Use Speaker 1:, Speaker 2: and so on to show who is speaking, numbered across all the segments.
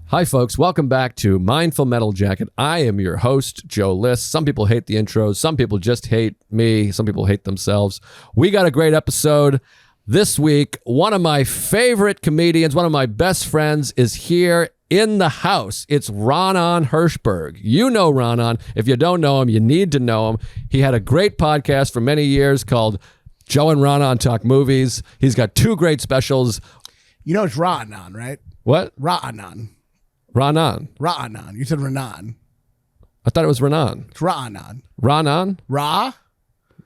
Speaker 1: Hi, folks. Welcome back to Mindful Metal Jacket. I am your host, Joe List. Some people hate the intros. Some people just hate me. Some people hate themselves. We got a great episode this week. One of my favorite comedians, one of my best friends is here in the house. It's Raanan Hershberg. You know Raanan. If you don't know him, you need to know him. He had a great podcast for many years called Joe and Raanan Talk Movies. He's got two great specials.
Speaker 2: You know it's Raanan, right?
Speaker 1: What?
Speaker 2: Raanan.
Speaker 1: Raanan.
Speaker 2: Raanan. You said Raanan.
Speaker 1: I thought it was Raanan.
Speaker 2: It's Raanan.
Speaker 1: Raanan?
Speaker 2: Ra?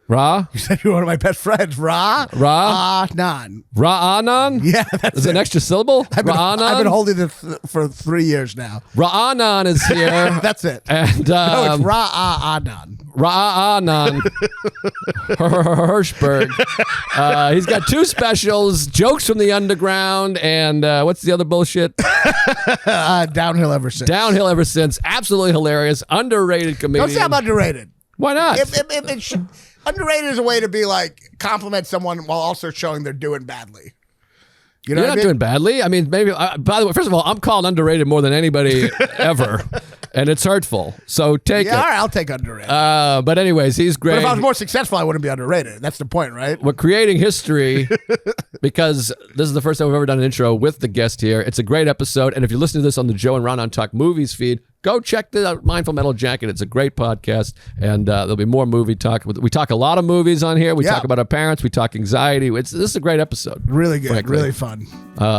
Speaker 1: Ra?
Speaker 2: You said you're one of my best friends. Raanan.
Speaker 1: Raanan?
Speaker 2: Yeah, that's
Speaker 1: Is it an extra syllable? Raanan?
Speaker 2: I've been holding it for 3 years now.
Speaker 1: Raanan is here.
Speaker 2: That's it.
Speaker 1: And
Speaker 2: no, it's Raanan.
Speaker 1: Raanan Hershberg. He's got two specials, Jokes from the Underground, and what's the other bullshit?
Speaker 2: Downhill Ever Since.
Speaker 1: Downhill Ever Since. Absolutely hilarious. Underrated comedian.
Speaker 2: Don't say I'm underrated.
Speaker 1: Why not?
Speaker 2: Underrated is a way to be like, compliment someone while also showing they're doing badly. You know
Speaker 1: You're not doing badly. I mean, maybe, by the way, first of all, I'm called underrated more than anybody ever, and it's hurtful. So take it.
Speaker 2: All right, I'll take underrated.
Speaker 1: But anyways, he's great.
Speaker 2: But if I was more successful, I wouldn't be underrated. That's the point, right?
Speaker 1: We're creating history because this is the first time we've ever done an intro with the guest here. It's a great episode, and if you listen to this on the Joe and Raanan Talk Movies feed, go check the Mindful Metal Jacket. It's a great podcast, and there'll be more movie talk. We talk a lot of movies on here. We talk about our parents. We talk anxiety. This is a great episode.
Speaker 2: Really good. Frankly. Really fun.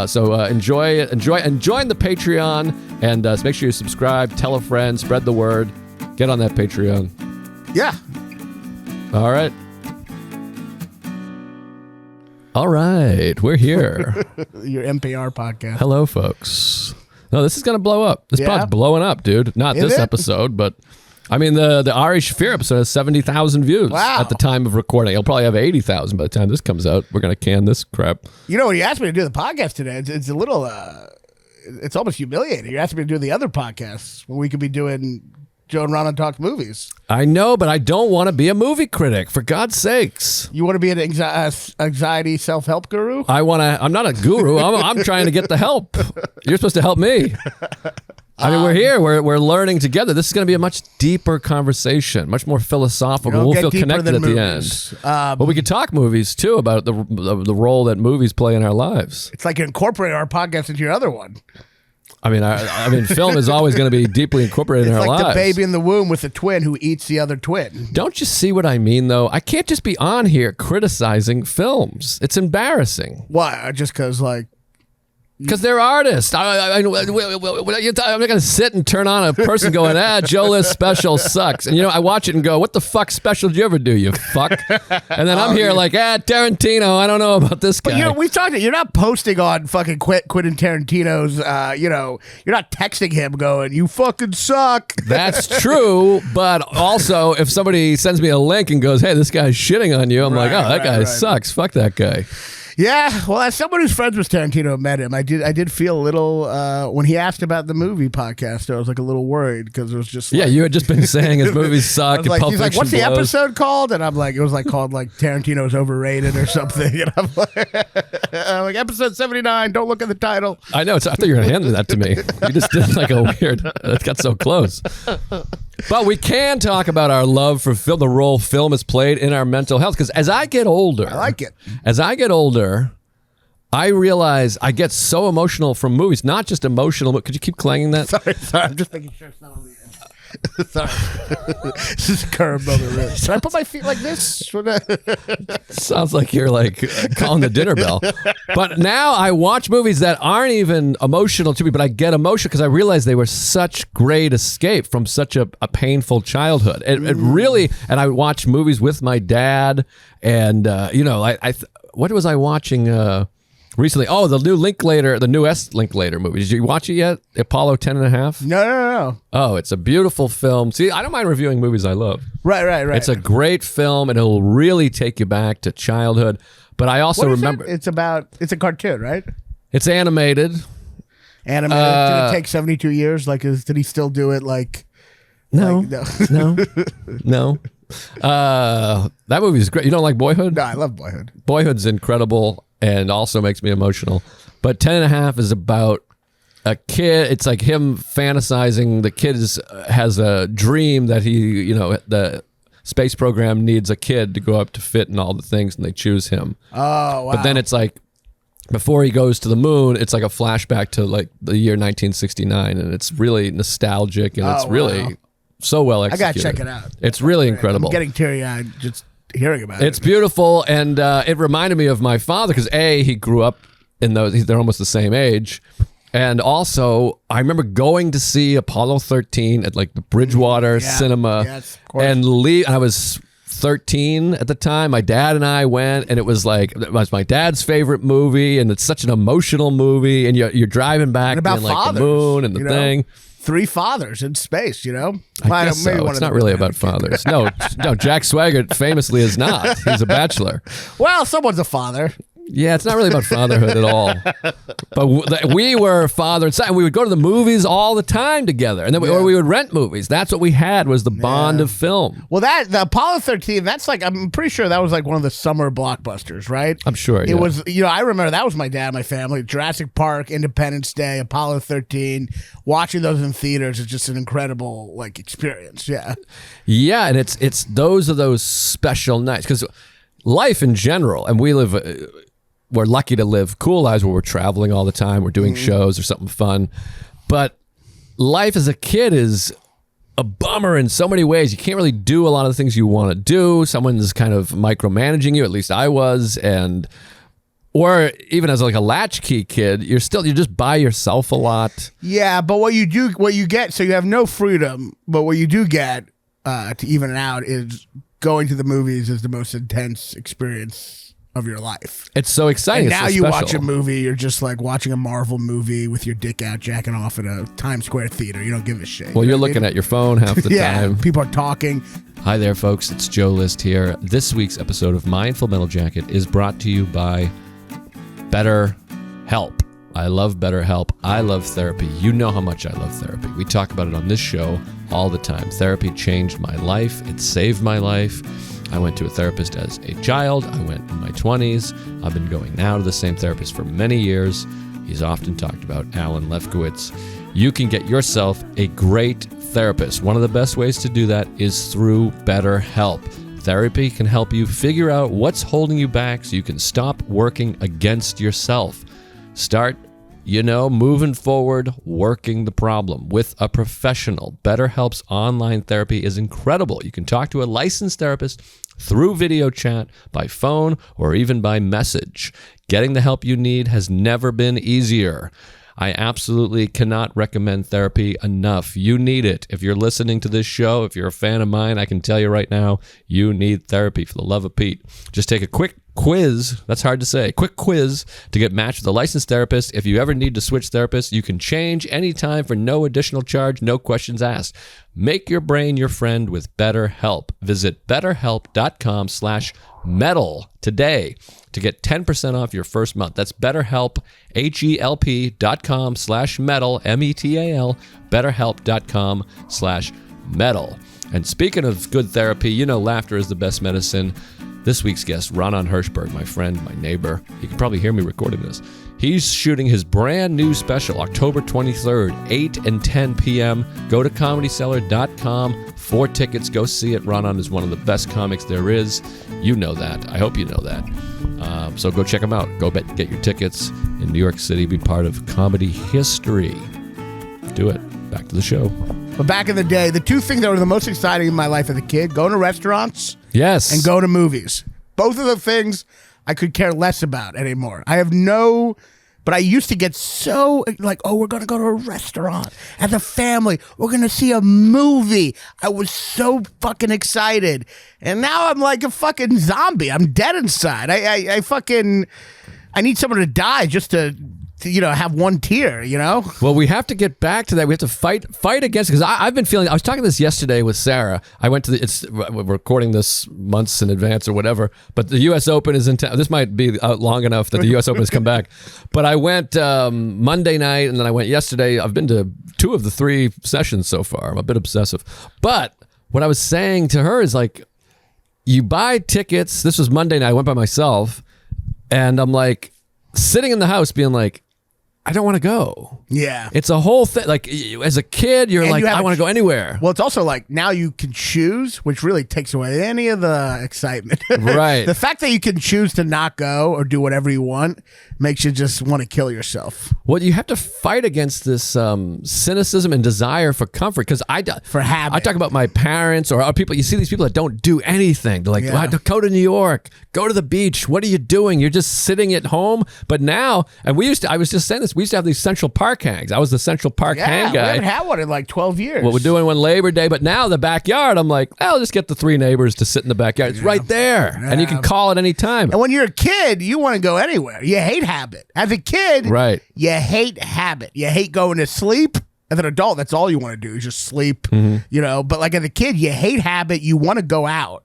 Speaker 1: So enjoy it. Enjoy and join the Patreon, and so make sure you subscribe, tell a friend, spread the word. Get on that Patreon.
Speaker 2: Yeah.
Speaker 1: All right. All right. We're here.
Speaker 2: Your NPR podcast.
Speaker 1: Hello, folks. No, this is going to blow up. This pod's blowing up, dude. Not this episode, but I mean, the Ari Shaffir episode has 70,000 views at the time of recording. It'll probably have 80,000 by the time this comes out. We're going to can this crap.
Speaker 2: You know, when you asked me to do the podcast today, it's a little, it's almost humiliating. You asked me to do the other podcasts when we could be doing Joe and Raanan Talk Movies.
Speaker 1: I know, but I don't want to be a movie critic, for God's sakes.
Speaker 2: You want to be an anxiety self-help guru?
Speaker 1: I'm not a guru. I'm trying to get the help. You're supposed to help me. I mean, we're here. We're learning together. This is going to be a much deeper conversation, much more philosophical. We'll feel connected at the end. But we could talk movies, too, about the role that movies play in our lives.
Speaker 2: It's like incorporating our podcast into your other one.
Speaker 1: I mean, film is always going to be deeply incorporated in our lives.
Speaker 2: It's like the baby in the womb with the twin who eats the other twin.
Speaker 1: Don't you see what I mean, though? I can't just be on here criticizing films. It's embarrassing.
Speaker 2: Why? Just because, like...
Speaker 1: Because they're artists. I'm not going to sit and turn on a person going, Joe List special sucks. And, I watch it and go, what the fuck special did you ever do, you fuck? And then I'm here like, Tarantino, I don't know about this guy.
Speaker 2: But we've talked, you're not posting on fucking Quentin Tarantino's, you're not texting him going, you fucking suck.
Speaker 1: That's true. But also, if somebody sends me a link and goes, hey, this guy's shitting on you, I'm like, that guy sucks. Fuck that guy.
Speaker 2: Yeah, well, as someone who's friends with Tarantino met him, I did feel a little when he asked about the movie podcast. I was like a little worried because it was just like,
Speaker 1: you had just been saying his movies suck. And
Speaker 2: he's like, what's the episode called? And I'm like, it was like called like Tarantino's overrated or something. And I'm like episode 79. Don't look at the title.
Speaker 1: I know. I thought you were gonna hand that to me. You just did like a weird. It got so close. But we can talk about our love for film, the role film has played in our mental health. Because as I get older,
Speaker 2: I like it.
Speaker 1: As I get older, I realize I get so emotional from movies. Not just emotional, but could you keep clanging that?
Speaker 2: Sorry, I'm just making sure it's not on the end. Sorry. This is a curve on the wrist. Should I put my feet like this?
Speaker 1: Sounds like you're like calling the dinner bell. But now I watch movies that aren't even emotional to me, but I get emotional because I realize they were such great escape from such a painful childhood. It really, and I watch movies with my dad, and what was I watching recently? Oh, the new Linklater movie. Did you watch it yet? Apollo 10.5?
Speaker 2: No.
Speaker 1: Oh, it's a beautiful film. See, I don't mind reviewing movies I love.
Speaker 2: Right.
Speaker 1: It's a great film, and it'll really take you back to childhood. But I also remember...
Speaker 2: It's a cartoon, right?
Speaker 1: It's animated.
Speaker 2: Did it take 72 years? Did he still do it
Speaker 1: No. No. That movie's great. You don't like Boyhood?
Speaker 2: No, I love Boyhood.
Speaker 1: Boyhood's incredible and also makes me emotional. But 10.5 is about a kid. It's like him fantasizing. The kid has a dream that the space program needs a kid to go up to fit in all the things, and they choose him.
Speaker 2: Oh, wow.
Speaker 1: But then it's like, before he goes to the moon, it's like a flashback to like the year 1969, and it's really nostalgic, and it's really so well executed.
Speaker 2: I gotta check it out.
Speaker 1: It's really incredible.
Speaker 2: I'm getting teary-eyed just hearing about it.
Speaker 1: It's beautiful, and it reminded me of my father because he grew up in those. They're almost the same age, and also I remember going to see Apollo 13 at like the Bridgewater Cinema, and I was 13 at the time. My dad and I went, and it was my dad's favorite movie, and it's such an emotional movie, and you're driving back
Speaker 2: and about
Speaker 1: being like
Speaker 2: fathers,
Speaker 1: the moon and the thing.
Speaker 2: 3 fathers in space,
Speaker 1: I guess so. It's not really about fathers. No, Jack Swigert famously is not. He's a bachelor.
Speaker 2: Well, someone's a father.
Speaker 1: Yeah, it's not really about fatherhood at all. But we were father and son. We would go to the movies all the time together, and then or we would rent movies. That's what we had, was the bond of film.
Speaker 2: Well, the Apollo 13, that's like, I'm pretty sure that was like one of the summer blockbusters, right?
Speaker 1: I'm sure.
Speaker 2: It was, I remember that was my dad, my family. Jurassic Park, Independence Day, Apollo 13. Watching those in theaters is just an incredible like experience. Yeah.
Speaker 1: Yeah, and it's those are those special nights, because life in general, and we're lucky to live cool lives where we're traveling all the time. We're doing shows or something fun. But life as a kid is a bummer in so many ways. You can't really do a lot of the things you want to do. Someone's kind of micromanaging you. At least I was. Or even as like a latchkey kid, you're just by yourself a lot.
Speaker 2: Yeah, but what you get, so you have no freedom, but what you do get to even it out is going to the movies is the most intense experience of your life.
Speaker 1: It's so exciting.
Speaker 2: And now
Speaker 1: so
Speaker 2: you
Speaker 1: special.
Speaker 2: watch a movie, you're just like watching a Marvel movie with your dick out, jacking off at a Times Square theater. You don't give a shit.
Speaker 1: Well, you're looking at your phone half the time.
Speaker 2: People are talking.
Speaker 1: Hi there, folks. It's Joe List here. This week's episode of Mindful Metal Jacket is brought to you by Betterhelp. I love Betterhelp. I love therapy. You know how much I love therapy. We talk about it on this show all the time. Therapy changed my life. It saved my life. I went to a therapist as a child. I went in my 20s. I've been going now to the same therapist for many years. He's often talked about Alan Lefkowitz. You can get yourself a great therapist. One of the best ways to do that is through BetterHelp. Therapy can help you figure out what's holding you back so you can stop working against yourself. Start moving forward, working the problem with a professional. BetterHelp's online therapy is incredible. You can talk to a licensed therapist through video chat, by phone, or even by message. Getting the help you need has never been easier. I absolutely cannot recommend therapy enough. You need it. If you're listening to this show, if you're a fan of mine, I can tell you right now, you need therapy, for the love of Pete. Just take a quick quiz. That's hard to say. Quick quiz to get matched with a licensed therapist. If you ever need to switch therapists, you can change anytime for no additional charge, no questions asked. Make your brain your friend with BetterHelp. Visit betterhelp.com/metal today to get 10% off your first month. That's BetterHelp, HELP.com/metal, METAL, betterhelp.com/metal. And speaking of good therapy, laughter is the best medicine. This week's guest, Raanan Hershberg, my friend, my neighbor. You can probably hear me recording this. He's shooting his brand new special, October 23rd, 8 and 10 p.m. Go to comedycellar.com for tickets. Go see it. Raanan is one of the best comics there is. You know that. I hope you know that. So go check him out. Go get your tickets in New York City. Be part of comedy history. Do it. Back to the show.
Speaker 2: But back in the day, the two things that were the most exciting in my life as a kid, going to restaurants and go to movies. Both of the things I could care less about anymore. But I used to get so like, oh, we're going to go to a restaurant as a family. We're going to see a movie. I was so fucking excited. And now I'm like a fucking zombie. I'm dead inside. I need someone to die just to have one tear,
Speaker 1: Well, we have to get back to that. We have to fight against it, because I've been feeling, I was talking this yesterday with Sarah. I went to we're recording this months in advance or whatever, but the U.S. Open is in town. This might be out long enough that the U.S. Open has come back. But I went Monday night, and then I went yesterday. I've been to 2 of the 3 sessions so far. I'm a bit obsessive. But what I was saying to her is like, you buy tickets. This was Monday night. I went by myself, and I'm like, sitting in the house being like, I don't want to go.
Speaker 2: Yeah.
Speaker 1: It's a whole thing. Like, as a kid, you're like, I want to go anywhere.
Speaker 2: Well, it's also like now you can choose, which really takes away any of the excitement.
Speaker 1: Right.
Speaker 2: The fact that you can choose to not go or do whatever you want makes you just want to kill yourself.
Speaker 1: Well, you have to fight against this cynicism and desire for comfort. Because
Speaker 2: for habit.
Speaker 1: I talk about my parents or people. You see these people that don't do anything. They're like, well, go to New York, go to the beach. What are you doing? You're just sitting at home. But now, and I was just saying this, we used to have these Central Park hangs. I was the Central Park hang guy.
Speaker 2: We haven't had one in like 12 years.
Speaker 1: Well, we're doing one Labor Day, but now the backyard, I'm like, I'll just get the 3 neighbors to sit in the backyard. It's right there, and you can call at any time.
Speaker 2: And when you're a kid, you want to go anywhere. You hate habit. As a kid, you hate habit. You hate going to sleep. As an adult, that's all you want to do is just sleep, But like as a kid, you hate habit. You want to go out.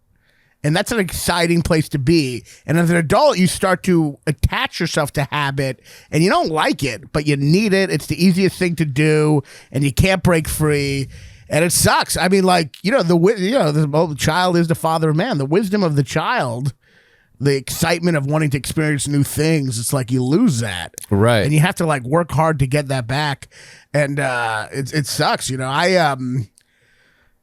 Speaker 2: And that's an exciting place to be. And as an adult, you start to attach yourself to habit, and you don't like it, but you need it. It's the easiest thing to do, and you can't break free. And it sucks. I mean, like, the child is the father of man. The wisdom of the child, the excitement of wanting to experience new things, it's like you lose that.
Speaker 1: Right.
Speaker 2: And you have to like work hard to get that back. And it sucks.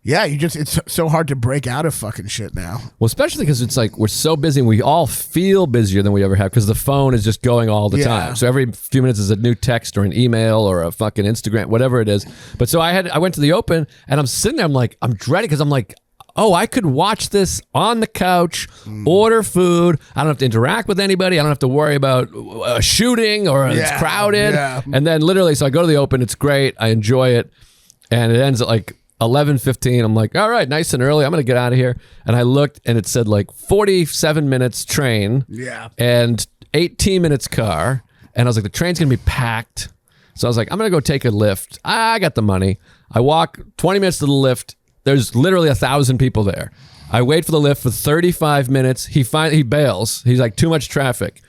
Speaker 2: It's so hard to break out of fucking shit now.
Speaker 1: Well, especially because it's like we're so busy and we all feel busier than we ever have because the phone is just going all the time. So every few minutes is a new text or an email or a fucking Instagram, whatever it is. But so I went to the Open and I'm sitting there, I'm dreading because I'm like, oh, I could watch this on the couch, order food. I don't have to interact with anybody. I don't have to worry about a shooting or it's crowded. Yeah. And then literally, so I go to the Open. It's great. I enjoy it. And it ends at like 11:15. I'm like, all right, nice and early. I'm going to get out of here. And I looked and it said like 47 minutes train and 18 minutes car. And I was like, the train's going to be packed. So I was like, I'm going to go take a lift. I got the money. I walk 20 minutes to the lift. There's literally 1,000 people there. I wait for the lift for 35 minutes. He bails. He's like, too much traffic.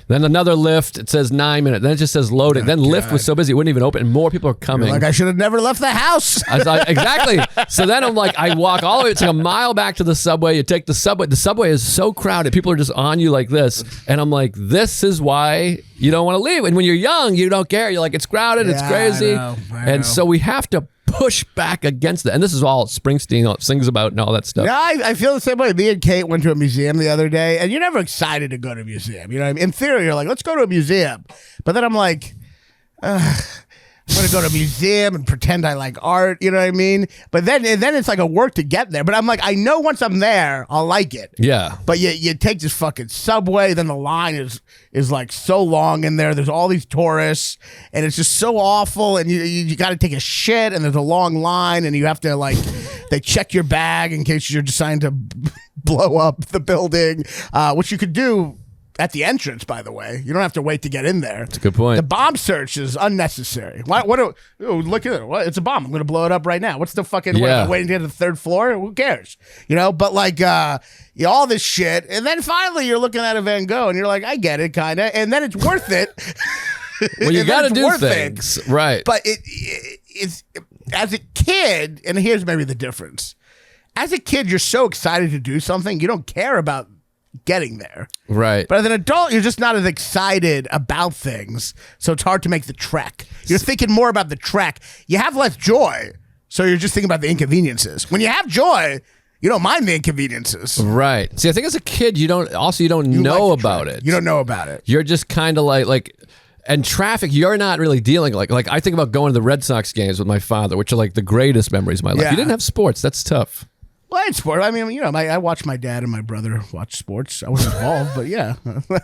Speaker 1: Then another lift, it says 9 minutes. Then it just says loading. Then lift was so busy, it wouldn't even open. And more people are coming.
Speaker 2: You're like, I should have never left the house.
Speaker 1: I was like, exactly. So then I'm like, I walk all the way. It's like a mile back to the subway. You take the subway. The subway is so crowded. People are just on you like this. And I'm like, this is why you don't want to leave. And when you're young, you don't care. You're like, it's crowded. It's crazy. I know. And so we have to push back against it. And this is all Springsteen sings about and all that stuff.
Speaker 2: Yeah, I feel the same way. Me and Kate went to a museum the other day, and you're never excited to go to a museum. You know what I mean? In theory, you're like, let's go to a museum. But then I'm like, I'm going to go to a museum and pretend I like art. You know what I mean? But then it's like a work to get there. But I'm like, I know once I'm there, I'll like it.
Speaker 1: Yeah.
Speaker 2: But you take this fucking subway, then the line is like so long in there. There's all these tourists, and it's just so awful. And you got to take a shit, and there's a long line, and you have to like, they check your bag in case you're deciding to blow up the building, which you could do at the entrance, by the way. You don't have to wait to get in there.
Speaker 1: That's a good point.
Speaker 2: The bomb search is unnecessary. Look at it. What? It's a bomb. I'm going to blow it up right now. What's the fucking waiting to get to the third floor? Who cares? You know, but like all this shit. And then finally you're looking at a Van Gogh and you're like, I get it, kind of. And then it's worth it.
Speaker 1: Well, you got to do things. Right.
Speaker 2: But it's as a kid, and here's maybe the difference. As a kid, you're so excited to do something, you don't care about getting there.
Speaker 1: Right.
Speaker 2: But as an adult, you're just not as excited about things, so it's hard to make the trek. You're thinking more about the trek. You have less joy, so you're just thinking about the inconveniences. When you have joy, you don't mind the inconveniences.
Speaker 1: Right. See, I think as a kid, you don't know about it.
Speaker 2: You don't know about it.
Speaker 1: You're just kind of like and traffic, you're not really dealing like I think about going to the Red Sox games with my father, which are like the greatest memories of my life. You didn't have sports. That's tough.
Speaker 2: Well, I had sports. I mean, I watched my dad and my brother watch sports. I wasn't involved, but yeah,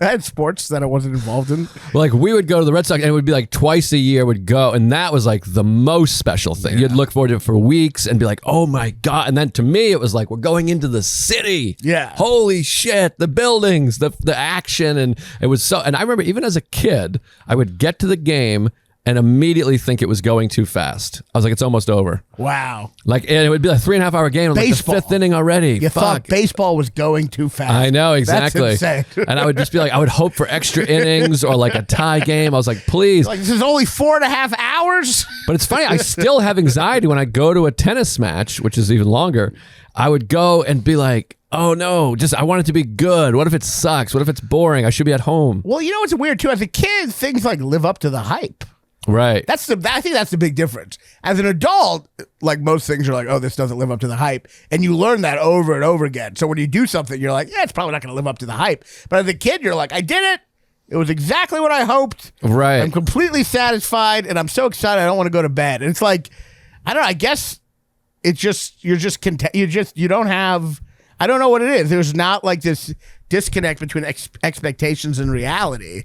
Speaker 2: I had sports that I wasn't involved in.
Speaker 1: Well, like we would go to the Red Sox, and it would be like twice a year would go, and that was like the most special thing. Yeah. You'd look forward to it for weeks and be like, oh my God. And then to me, it was like, we're going into the city.
Speaker 2: Yeah.
Speaker 1: Holy shit, the buildings, the action. And it was so, and I remember even as a kid, I would get to the game and immediately think it was going too fast. I was like, it's almost over.
Speaker 2: Wow.
Speaker 1: Like, and it would be a 3.5 hour game. I'm like, the fifth inning already.
Speaker 2: You thought baseball was going too fast.
Speaker 1: I know, exactly.
Speaker 2: That's insane.
Speaker 1: And I would just be like, I would hope for extra innings or like a tie game. I was like, please.
Speaker 2: Like, this is only 4.5 hours?
Speaker 1: But it's funny, I still have anxiety when I go to a tennis match, which is even longer. I would go and be like, oh no, I want it to be good. What if it sucks? What if it's boring? I should be at home.
Speaker 2: Well, you know what's weird too? As a kid, things like live up to the hype.
Speaker 1: Right.
Speaker 2: I think that's the big difference. As an adult, like most things are like, oh, this doesn't live up to the hype. And you learn that over and over again. So when you do something, you're like, yeah, it's probably not going to live up to the hype. But as a kid, you're like, I did it. It was exactly what I hoped.
Speaker 1: Right.
Speaker 2: I'm completely satisfied and I'm so excited I don't want to go to bed. And it's like, I don't know, I guess it's just, you don't have, I don't know what it is. There's not like this disconnect between expectations and reality.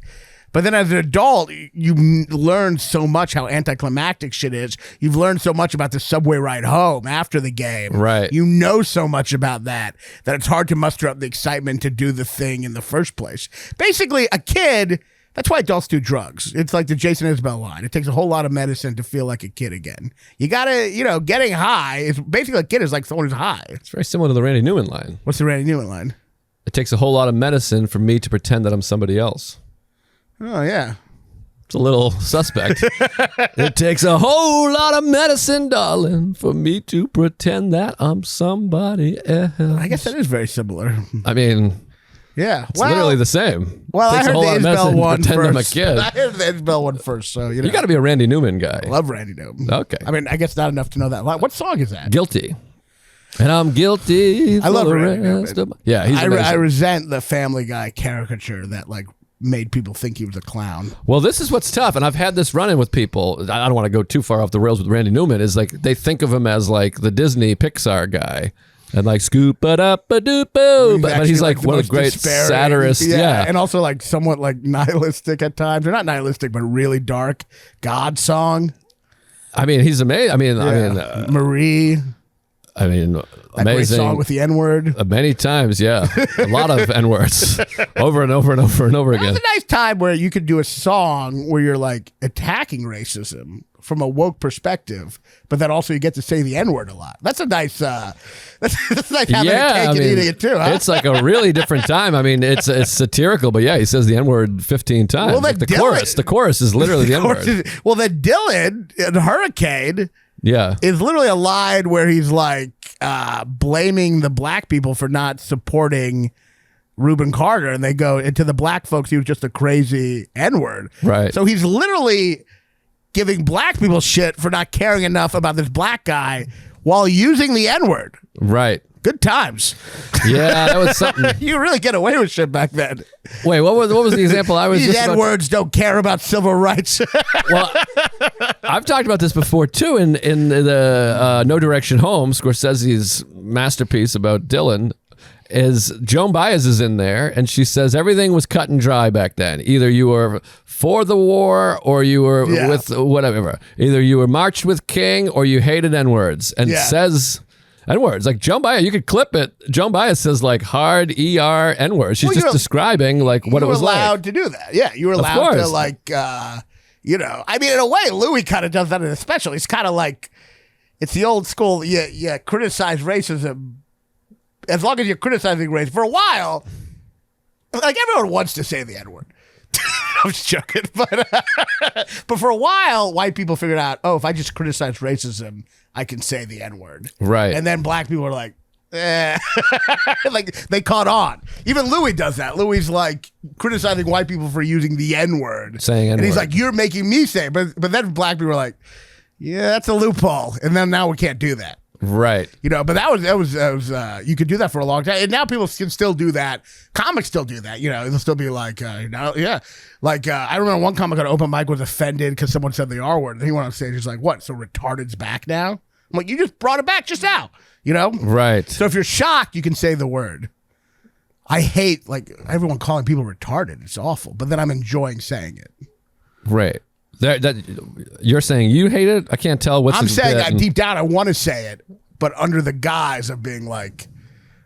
Speaker 2: But then as an adult, you learn so much how anticlimactic shit is. You've learned so much about the subway ride home after the game.
Speaker 1: Right.
Speaker 2: You know so much about that it's hard to muster up the excitement to do the thing in the first place. Basically, a kid, that's why adults do drugs. It's like the Jason Isbell line. It takes a whole lot of medicine to feel like a kid again. You gotta, getting high is basically a kid is like someone who's high.
Speaker 1: It's very similar to the Randy Newman line.
Speaker 2: What's the Randy Newman line?
Speaker 1: It takes a whole lot of medicine for me to pretend that I'm somebody else.
Speaker 2: Oh, yeah.
Speaker 1: It's a little suspect. It takes a whole lot of medicine, darling, for me to pretend that I'm somebody else.
Speaker 2: I guess that is very similar.
Speaker 1: I mean,
Speaker 2: yeah,
Speaker 1: it's literally the same.
Speaker 2: Well, I heard the Isbell one first.
Speaker 1: I'm a kid.
Speaker 2: I heard the Isbell one first, so
Speaker 1: you got to be a Randy Newman guy.
Speaker 2: I love Randy Newman.
Speaker 1: Okay.
Speaker 2: I mean, I guess not enough to know that line. What song is that?
Speaker 1: Guilty. And I'm guilty.
Speaker 2: I love Randy Newman.
Speaker 1: Yeah, he's amazing.
Speaker 2: I resent the Family Guy caricature that made people think he was a clown.
Speaker 1: Well, this is what's tough, and I've had this run-in with people. I don't want to go too far off the rails with Randy Newman. Is like they think of him as like the Disney Pixar guy, and like scoop it up a doop boo. But he's like one of the great satirists. Yeah,
Speaker 2: and also like somewhat like nihilistic at times. Or not nihilistic, but really dark. God song.
Speaker 1: I mean, he's amazing. I mean,
Speaker 2: Marie.
Speaker 1: I mean,
Speaker 2: that
Speaker 1: amazing.
Speaker 2: Great song with the N-word.
Speaker 1: Many times, yeah. A lot of N-words over and over and over and over again.
Speaker 2: That's a nice time where you could do a song where you're like attacking racism from a woke perspective, but then also you get to say the N-word a lot. That's a nice, that's nice having a cake and eating it too, huh?
Speaker 1: It's like a really different time. I mean, it's satirical, but yeah, he says the N-word 15 times.
Speaker 2: Well,
Speaker 1: like the chorus is literally the N-word.
Speaker 2: Well, then Dylan in Hurricane...
Speaker 1: Yeah.
Speaker 2: It's literally a line where he's like blaming the black people for not supporting Reuben Carter. And they go, and to the black folks, he was just a crazy N-word.
Speaker 1: Right.
Speaker 2: So he's literally giving black people shit for not caring enough about this black guy while using the N-word.
Speaker 1: Right.
Speaker 2: Good times.
Speaker 1: Yeah, that was something.
Speaker 2: You really get away with shit back then.
Speaker 1: Wait, what was the example I was
Speaker 2: These
Speaker 1: just
Speaker 2: N-words don't care about civil rights.
Speaker 1: Well, I've talked about this before too in the No Direction Home, Scorsese's masterpiece about Dylan. Is Joan Baez is in there, and she says everything was cut and dry back then. Either you were for the war or you were with whatever. Either you were marched with King or you hated N-words. And says N-words. Like Joan Baez, you could clip it. Joan Baez says like hard ER N-words. She's just describing like what it was like.
Speaker 2: You were allowed to do that. Yeah, you were allowed to like, I mean, in a way, Louis kind of does that in a special. He's kind of like, it's the old school, criticize racism. As long as you're criticizing race for a while, like everyone wants to say the N-word. I'm just joking, but for a while, white people figured out, if I just criticize racism, I can say the N-word.
Speaker 1: Right.
Speaker 2: And then black people are like, like they caught on. Even Louis does that. Louis like criticizing white people for using the N-word,
Speaker 1: saying N-word,
Speaker 2: and he's like, "You're making me say it." But then black people are like, "Yeah, that's a loophole," and then now we can't do that.
Speaker 1: Right.
Speaker 2: But that was you could do that for a long time, and now people can still do that. Comics still do that. They'll still be like, Like I remember one comic on open mic was offended because someone said the R word, and he went on stage. He's like, "What? So retarded's back now?" I'm like, "You just brought it back just now."
Speaker 1: Right.
Speaker 2: So if you're shocked, you can say the word. I hate like everyone calling people retarded. It's awful, but then I'm enjoying saying it.
Speaker 1: Right. You're saying you hate it? I can't tell what's.
Speaker 2: I'm saying deep down I want to say it, but under the guise of being like,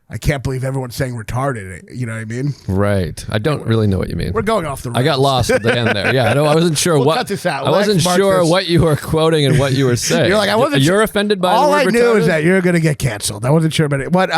Speaker 2: I can't believe everyone's saying retarded. You know what I mean?
Speaker 1: Right. I don't really know what you mean.
Speaker 2: We're going off the rails.
Speaker 1: I got lost at the end there. Yeah, I wasn't sure
Speaker 2: we'll cut this out.
Speaker 1: I wasn't sure what you were quoting and what you were saying.
Speaker 2: You're like, I wasn't.
Speaker 1: You're offended by
Speaker 2: all
Speaker 1: the word
Speaker 2: I knew
Speaker 1: retarded?
Speaker 2: is that you're going to get canceled. I wasn't sure about it, but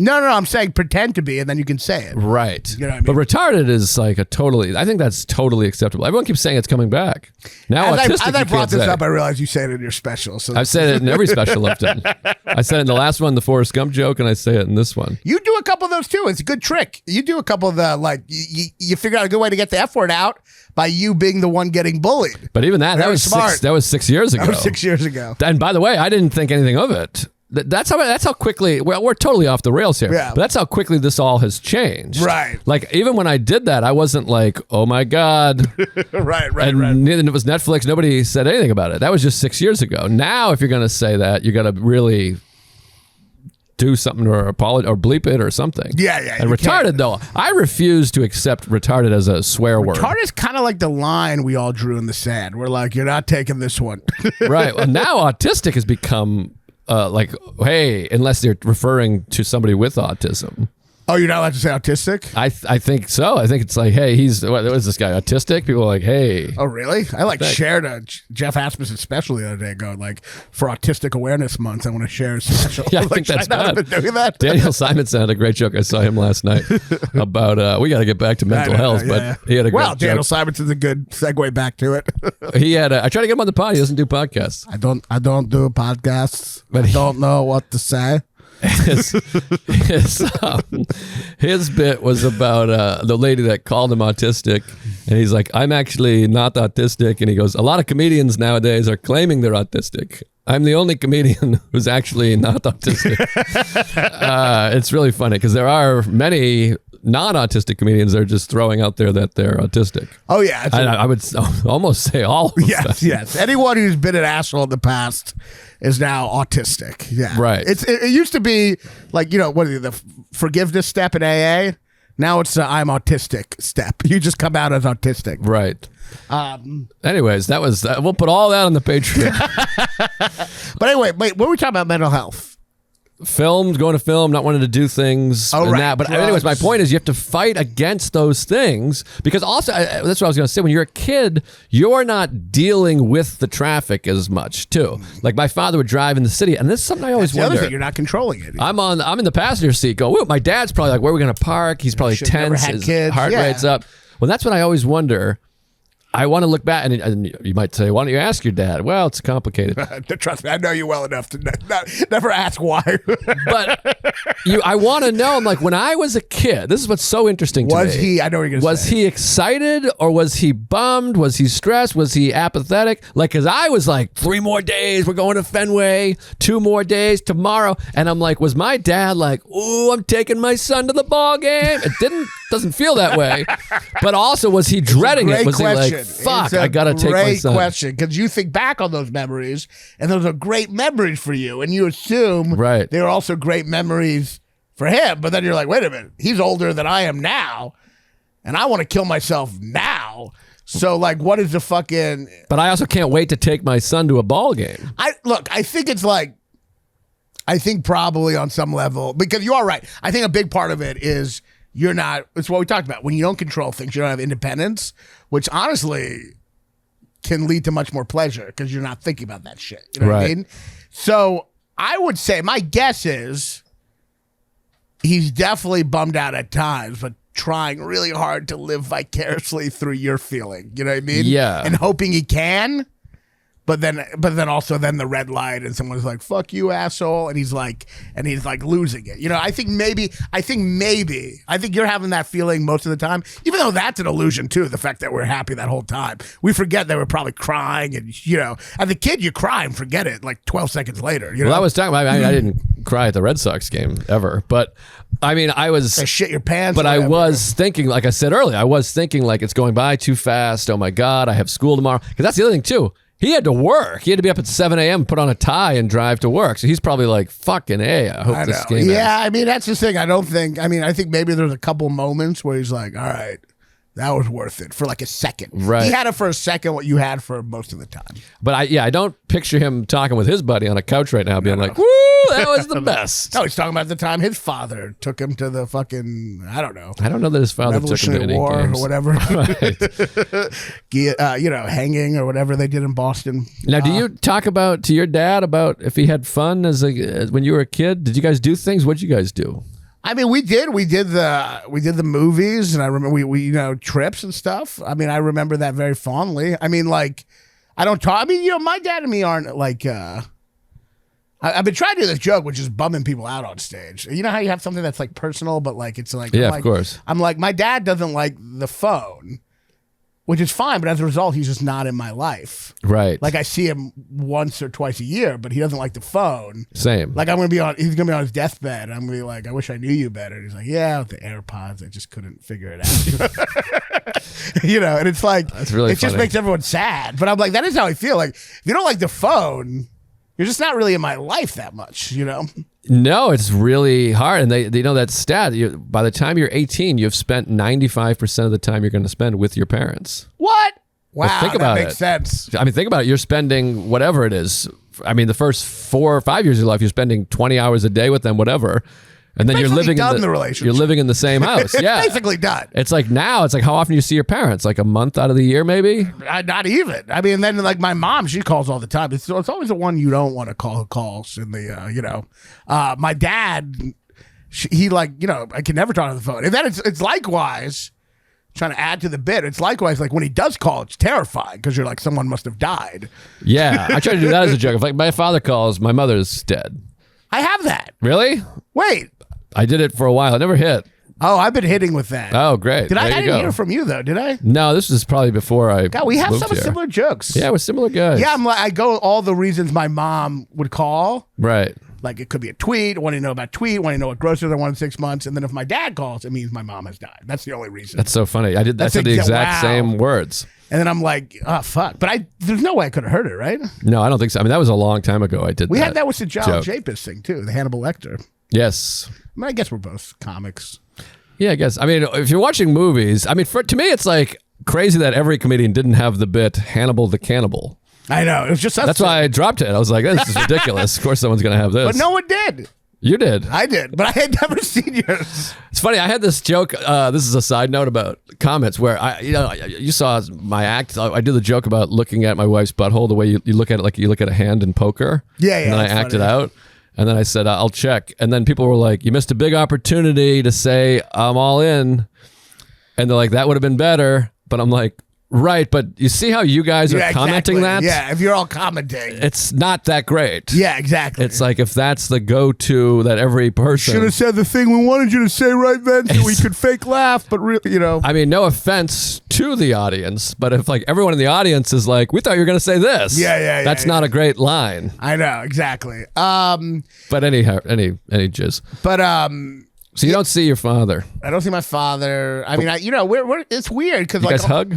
Speaker 2: No, I'm saying pretend to be, and then you can say it.
Speaker 1: Right.
Speaker 2: You know what I mean?
Speaker 1: But retarded is like I think that's totally acceptable. Everyone keeps saying it's coming back. Now,
Speaker 2: as I brought this up, I realized you say it in your special. So
Speaker 1: I've said it in every special I've done. I said it in the last one, the Forrest Gump joke, and I say it in this one.
Speaker 2: You do a couple of those too. It's a good trick. You do a couple of the, like, you figure out a good way to get the F word out by you being the one getting bullied.
Speaker 1: But even that was
Speaker 2: smart.
Speaker 1: That was 6 years ago.
Speaker 2: That was 6 years ago.
Speaker 1: And by the way, I didn't think anything of it. That's how quickly, well, we're totally off the rails here.
Speaker 2: Yeah.
Speaker 1: But that's how quickly this all has changed.
Speaker 2: Right.
Speaker 1: Like, even when I did that, I wasn't like, oh my God.
Speaker 2: right.
Speaker 1: And it was Netflix. Nobody said anything about it. That was just 6 years ago. Now, if you're going to say that, you got to really do something or apologize or bleep it or something.
Speaker 2: Yeah.
Speaker 1: And retarded, though, I refuse to accept retarded as a swear word.
Speaker 2: Retarded is kind of like the line we all drew in the sand. We're like, you're not taking this one.
Speaker 1: Right. Well, now autistic has become like, hey, unless they're referring to somebody with autism.
Speaker 2: Oh, you're not allowed to say autistic?
Speaker 1: I think so. I think it's like, hey, what is this guy, autistic? People are like, hey.
Speaker 2: Oh, really? I shared a Jeff Asmussen special the other day going, like, for Autistic Awareness Month, I want to share a special.
Speaker 1: Yeah, I think that's bad.
Speaker 2: Doing that?
Speaker 1: Daniel Simonson had a great joke. I saw him last night about, we got to get back to mental health, but he had a great joke. Well,
Speaker 2: Daniel Simonson's a good segue back to it.
Speaker 1: He had, I tried to get him on the pod. He doesn't do podcasts.
Speaker 2: I don't do podcasts. But I don't know what to say.
Speaker 1: His bit was about the lady that called him autistic, and he's like, I'm actually not autistic, and he goes, a lot of comedians nowadays are claiming they're autistic. I'm the only comedian who's actually not autistic. It's really funny because there are many non-autistic comedians that are just throwing out there that they're autistic.
Speaker 2: Oh yeah,
Speaker 1: I would almost say all of them.
Speaker 2: Yes. Anyone who's been an asshole in the past is now autistic. Yeah,
Speaker 1: right.
Speaker 2: It used to be like, what is it, the forgiveness step in AA? Now it's the I'm autistic step. You just come out as autistic.
Speaker 1: Right. Anyways, that was we'll put all that on the Patreon.
Speaker 2: But anyway, wait, what were we talking about? Mental health.
Speaker 1: Going to film, not wanting to do things.
Speaker 2: Oh, right.
Speaker 1: But anyways, my point is you have to fight against those things because also, that's what I was going to say. When you're a kid, you're not dealing with the traffic as much too. Like my father would drive in the city, and this is something I always wonder.
Speaker 2: The other thing, you're not controlling it.
Speaker 1: I'm in the passenger seat. Go, whoa, my dad's probably like, where are we going to park? He's probably tense. His heart rate's up. Well, that's what I always wonder. I want to look back, and you might say, why don't you ask your dad? Well, it's complicated.
Speaker 2: Trust me, I know you well enough to never ask why.
Speaker 1: But I want to know, I'm like, when I was a kid, this is what's so interesting to me.
Speaker 2: I know what you're going to say.
Speaker 1: Was he excited, or was he bummed? Was he stressed? Was he apathetic? Like, because I was like, 3 more days, we're going to Fenway, 2 more days, tomorrow. And I'm like, was my dad like, ooh, I'm taking my son to the ball game? It doesn't feel that way. But also, was he dreading it? Was he like, fuck, I gotta take my son?
Speaker 2: Great question, because you think back on those memories, and those are great memories for you, and you assume they were also great memories for him. But then you're like, wait a minute, he's older than I am now, and I want to kill myself now. So, like, what is the fucking?
Speaker 1: But I also can't wait to take my son to a ball game.
Speaker 2: I think it's like, I think probably on some level, because you are right. I think a big part of it is. It's what we talked about. When you don't control things, you don't have independence, which honestly can lead to much more pleasure because you're not thinking about that shit. You know what I mean? So I would say my guess is he's definitely bummed out at times, but trying really hard to live vicariously through your feeling. You know what I mean?
Speaker 1: Yeah.
Speaker 2: And hoping he can. But then also the red light and someone's like, fuck you, asshole. And he's like losing it. I think you're having that feeling most of the time, even though that's an illusion too. The fact that we're happy that whole time, we forget that we're probably crying and, as a kid, you cry and forget it like 12 seconds later.
Speaker 1: Well, I was talking about, I didn't cry at the Red Sox game ever, but I mean, I was
Speaker 2: shit your pants.
Speaker 1: But I was thinking, like I said earlier, like it's going by too fast. Oh my God, I have school tomorrow. Because that's the other thing too. He had to work. He had to be up at 7 a.m., put on a tie, and drive to work. So he's probably like, fucking A, I hope this game ends.
Speaker 2: Yeah, I mean, that's the thing. I think maybe there's a couple moments where he's like, all right, that was worth it for like a second.
Speaker 1: Right.
Speaker 2: He had it for a second, what you had for most of the time.
Speaker 1: But I don't picture him talking with his buddy on a couch right now being like, woo, that was the best.
Speaker 2: No, he's talking about the time his father took him to the fucking, I don't know
Speaker 1: that his father took him to any
Speaker 2: War
Speaker 1: games.
Speaker 2: Or whatever. Right. Hanging or whatever they did in Boston.
Speaker 1: Now, do you talk to your dad about if he had fun when you were a kid? Did you guys do things? What'd you guys do?
Speaker 2: I mean, we did the movies, and I remember we trips and stuff. I mean, I remember that very fondly. I mean, like, I don't talk. I mean, my dad and me aren't like. I've been trying to do this joke, which is bumming people out on stage. You know how you have something that's like personal, but like it's like
Speaker 1: of course.
Speaker 2: I'm like, my dad doesn't like the phone, which is fine, but as a result, he's just not in my life.
Speaker 1: Right.
Speaker 2: Like I see him once or twice a year, but he doesn't like the phone.
Speaker 1: Same.
Speaker 2: Like he's gonna be on his deathbed. I'm gonna be like, I wish I knew you better. And he's like, yeah, with the AirPods, I just couldn't figure it out. And it's like,
Speaker 1: that's really
Speaker 2: just makes everyone sad. But I'm like, that is how I feel. Like, if you don't like the phone, you're just not really in my life that much,
Speaker 1: No, it's really hard. And they know that stat. By the time you're 18, you've spent 95% of the time you're going to spend with your parents.
Speaker 2: What? Wow,
Speaker 1: well, think about
Speaker 2: that makes sense.
Speaker 1: I mean, think about it. You're spending whatever it is. I mean, the first 4 or 5 years of your life, you're spending 20 hours a day with them, whatever. And then you're living in the relationship. You're living in the same house. Yeah,
Speaker 2: basically done.
Speaker 1: It's like now. It's like how often you see your parents? Like a month out of the year, maybe.
Speaker 2: Not even. I mean, then like my mom, she calls all the time. It's always the one you don't want to call who calls. In the my dad, he like I can never talk on the phone. And then it's likewise. Trying to add to the bit, it's likewise like when he does call, it's terrifying because you're like someone must have died.
Speaker 1: Yeah, I try to do that as a joke. If like my father calls, my mother's dead.
Speaker 2: I have that.
Speaker 1: Really?
Speaker 2: Wait.
Speaker 1: I did it for a while. I never hit.
Speaker 2: Oh, I've been hitting with that.
Speaker 1: Oh, great.
Speaker 2: I didn't hear from you though, did I?
Speaker 1: No, this was probably before I.
Speaker 2: God, we have
Speaker 1: moved
Speaker 2: some
Speaker 1: here.
Speaker 2: similar jokes.
Speaker 1: Yeah, we're similar guys.
Speaker 2: Yeah, I go all the reasons my mom would call.
Speaker 1: Right.
Speaker 2: Like it could be a tweet, wanting to know about tweet, wanting to know what groceries I want in 6 months, and then if my dad calls, it means my mom has died. That's the only reason.
Speaker 1: That's so funny. I said the exact same words.
Speaker 2: And then I'm like, oh fuck! But there's no way I could have heard it, right?
Speaker 1: No, I don't think so. I mean, that was a long time ago. I did.
Speaker 2: We had that with the John Japis thing too, the Hannibal Lecter.
Speaker 1: Yes.
Speaker 2: I guess we're both comics.
Speaker 1: Yeah, I guess. I mean, if you're watching movies, I mean, to me, it's like crazy that every comedian didn't have the bit Hannibal the Cannibal.
Speaker 2: I know. It was just
Speaker 1: that's why I dropped it. I was like, this is ridiculous. Of course, someone's going to have this.
Speaker 2: But no one did.
Speaker 1: You did.
Speaker 2: I did, but I had never seen yours.
Speaker 1: It's funny. I had this joke. This is a side note about comments where you saw my act. I do the joke about looking at my wife's butthole the way you look at it, like you look at a hand in poker.
Speaker 2: Yeah.
Speaker 1: And then I acted out. And then I said, I'll check. And then people were like, you missed a big opportunity to say, I'm all in. And they're like, that would have been better. But I'm like, right. But you see how you guys are commenting that?
Speaker 2: Yeah, if you're all commenting.
Speaker 1: It's not that great.
Speaker 2: Yeah, exactly.
Speaker 1: It's like if that's the go-to that every person.
Speaker 2: Should have said the thing we wanted you to say right then so we could fake laugh, but really,
Speaker 1: I mean, no offense to the audience, but if like everyone in the audience is like, we thought you were going to say this.
Speaker 2: Yeah.
Speaker 1: That's not a great line.
Speaker 2: I know, exactly.
Speaker 1: But any jizz.
Speaker 2: But
Speaker 1: so you don't see your father.
Speaker 2: I don't see my father. I mean, we're it's weird because
Speaker 1: you guys hug?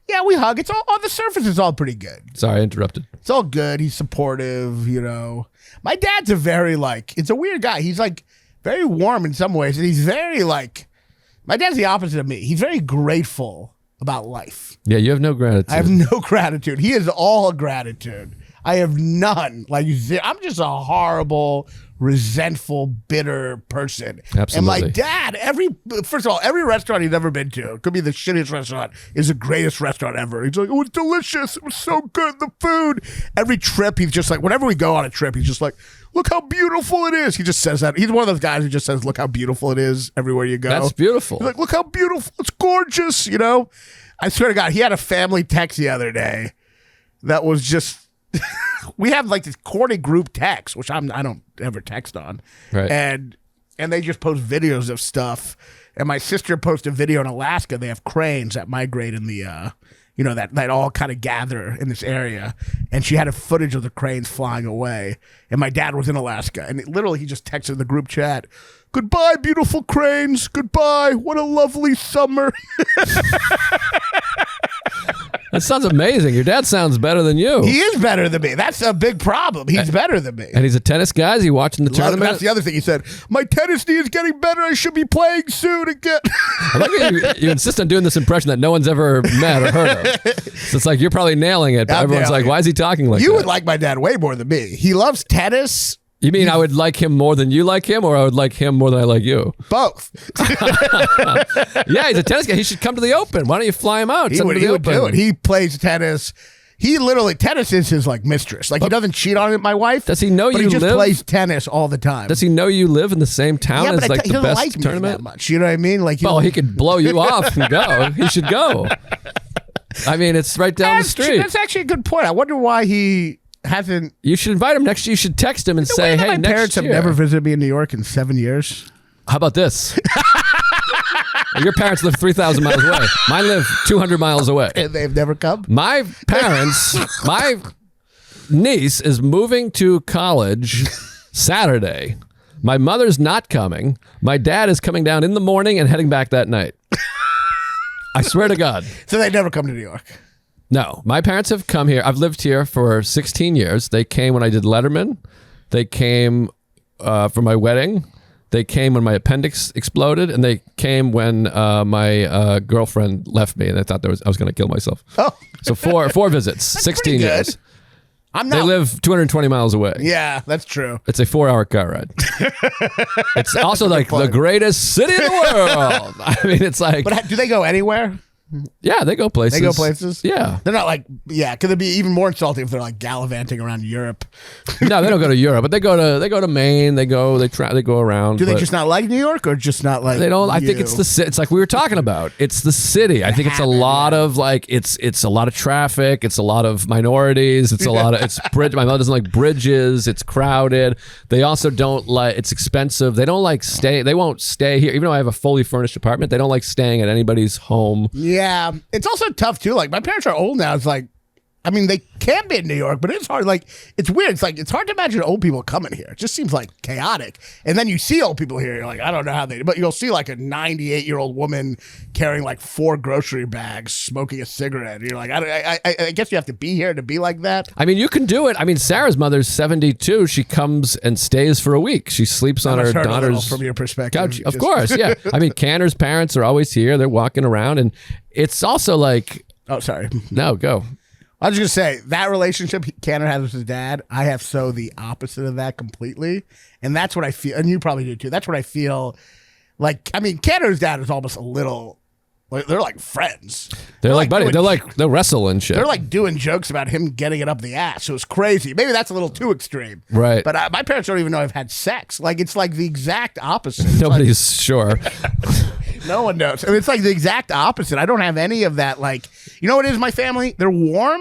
Speaker 2: Yeah, we hug. It's all on the surface. It's all pretty good.
Speaker 1: Sorry, I interrupted.
Speaker 2: It's all good. He's supportive. My dad's it's a weird guy. He's like very warm in some ways, and he's very like. My dad's the opposite of me. He's very grateful about life.
Speaker 1: Yeah, you have no gratitude.
Speaker 2: I have no gratitude. He is all gratitude. I have none. Like I'm just a horrible, resentful, bitter person.
Speaker 1: Absolutely.
Speaker 2: And my dad, first of all, every restaurant he's ever been to, it could be the shittiest restaurant, is the greatest restaurant ever. He's like, it was delicious. It was so good. The food. Every trip, he's just like, whenever we go on a trip, he's just like, look how beautiful it is. He just says that. He's one of those guys who just says, look how beautiful it is everywhere you go.
Speaker 1: That's beautiful.
Speaker 2: He's like, look how beautiful. It's gorgeous. I swear to God, he had a family text the other day that was just, we have like this corny group text, which I don't ever text on.
Speaker 1: Right.
Speaker 2: And they just post videos of stuff. And my sister posted a video in Alaska. They have cranes that migrate in the, that all kind of gather in this area. And she had a footage of the cranes flying away. And my dad was in Alaska. And literally he just texted the group chat, goodbye, beautiful cranes. Goodbye. What a lovely summer.
Speaker 1: That sounds amazing. Your dad sounds better than you.
Speaker 2: He is better than me. That's a big problem. He's better than me.
Speaker 1: And he's a tennis guy? Is he watching the tournament?
Speaker 2: That's the other thing he said. My tennis knee is getting better. I should be playing soon again.
Speaker 1: I like how you insist on doing this impression that no one's ever met or heard of. So it's like you're probably nailing it, but everyone's like, why is he talking like that?
Speaker 2: You would like my dad way more than me. He loves tennis.
Speaker 1: You mean I would like him more than you like him, or I would like him more than I like you?
Speaker 2: Both.
Speaker 1: Yeah, he's a tennis guy. He should come to the Open. Why don't you fly him out?
Speaker 2: He would do it. He plays tennis. tennis is his like mistress. Like he doesn't cheat on my wife.
Speaker 1: Does he know
Speaker 2: but
Speaker 1: you
Speaker 2: he just
Speaker 1: live?
Speaker 2: Plays tennis all the time.
Speaker 1: Does he know you live in the same town
Speaker 2: yeah,
Speaker 1: as
Speaker 2: but
Speaker 1: like
Speaker 2: he
Speaker 1: the
Speaker 2: doesn't
Speaker 1: best
Speaker 2: like me
Speaker 1: tournament?
Speaker 2: that much. You know what I mean? Like,
Speaker 1: he could blow you off and go. He should go. I mean, it's right down the street.
Speaker 2: That's actually a good point. I wonder why he hasn't.
Speaker 1: You should invite him next year. You should text him and say, hey,
Speaker 2: my
Speaker 1: next
Speaker 2: parents
Speaker 1: year.
Speaker 2: have never visited me in New York in 7 years.
Speaker 1: How about this? Your parents live 3,000 miles away. Mine live 200 miles away.
Speaker 2: And they've never come?
Speaker 1: My niece is moving to college Saturday. My mother's not coming. My dad is coming down in the morning and heading back that night. I swear to God.
Speaker 2: So they never come to New York?
Speaker 1: No. My parents have come here. I've lived here for 16 years. They came when I did Letterman. They came for my wedding. They came when my appendix exploded, and they came when my girlfriend left me, and I thought I was going to kill myself.
Speaker 2: Oh.
Speaker 1: So four visits, 16 years. They live 220 miles away.
Speaker 2: Yeah, that's true.
Speaker 1: It's a 4-hour car ride. It's also like the greatest city in the world. I mean, it's like...
Speaker 2: But do they go anywhere?
Speaker 1: Yeah, they go places.
Speaker 2: They go places?
Speaker 1: Yeah.
Speaker 2: They're not like, could it be even more insulting if they're like gallivanting around Europe?
Speaker 1: No, they don't go to Europe, but they go to Maine. They go around.
Speaker 2: Do they just not like New York, or just not like?
Speaker 1: They don't. I think it's the city. It's like we were talking about. It's the city. I think it's a lot of like it's a lot of traffic. It's a lot of minorities. It's a lot of bridge. My mother doesn't like bridges. It's crowded. They also don't like. It's expensive. They don't like stay. They won't stay here, even though I have a fully furnished apartment. They don't like staying at anybody's home.
Speaker 2: Yeah, it's also tough too. Like my parents are old now. It's like, I mean, they can be in New York, but it's hard. Like, it's weird. It's like, it's hard to imagine old people coming here. It just seems like chaotic. And then you see old people here. You're like, I don't know how but you'll see like a 98-year-old woman carrying like 4 grocery bags, smoking a cigarette. And you're like, I guess you have to be here to be like that.
Speaker 1: I mean, you can do it. I mean, Sarah's mother's 72. She comes and stays for a week. She sleeps on her daughter's
Speaker 2: from your perspective
Speaker 1: couch. Of course, yeah. I mean, Canner's parents are always here. They're walking around, and it's also like,
Speaker 2: oh, sorry.
Speaker 1: No, go.
Speaker 2: I was just going to say, that relationship Canner has with his dad, I have the opposite of that completely. And that's what I feel, and you probably do too. That's what I feel like. I mean, Canner's dad is almost a little, like, they're like friends.
Speaker 1: They're like buddy. They'll wrestle and shit.
Speaker 2: They're like doing jokes about him getting it up the ass. It was crazy. Maybe that's a little too extreme.
Speaker 1: Right.
Speaker 2: But my parents don't even know I've had sex. Like, it's like the exact opposite.
Speaker 1: Nobody's sure.
Speaker 2: No one knows. I mean, it's like the exact opposite. I don't have any of that. Like, you know what it is, my family? They're warm,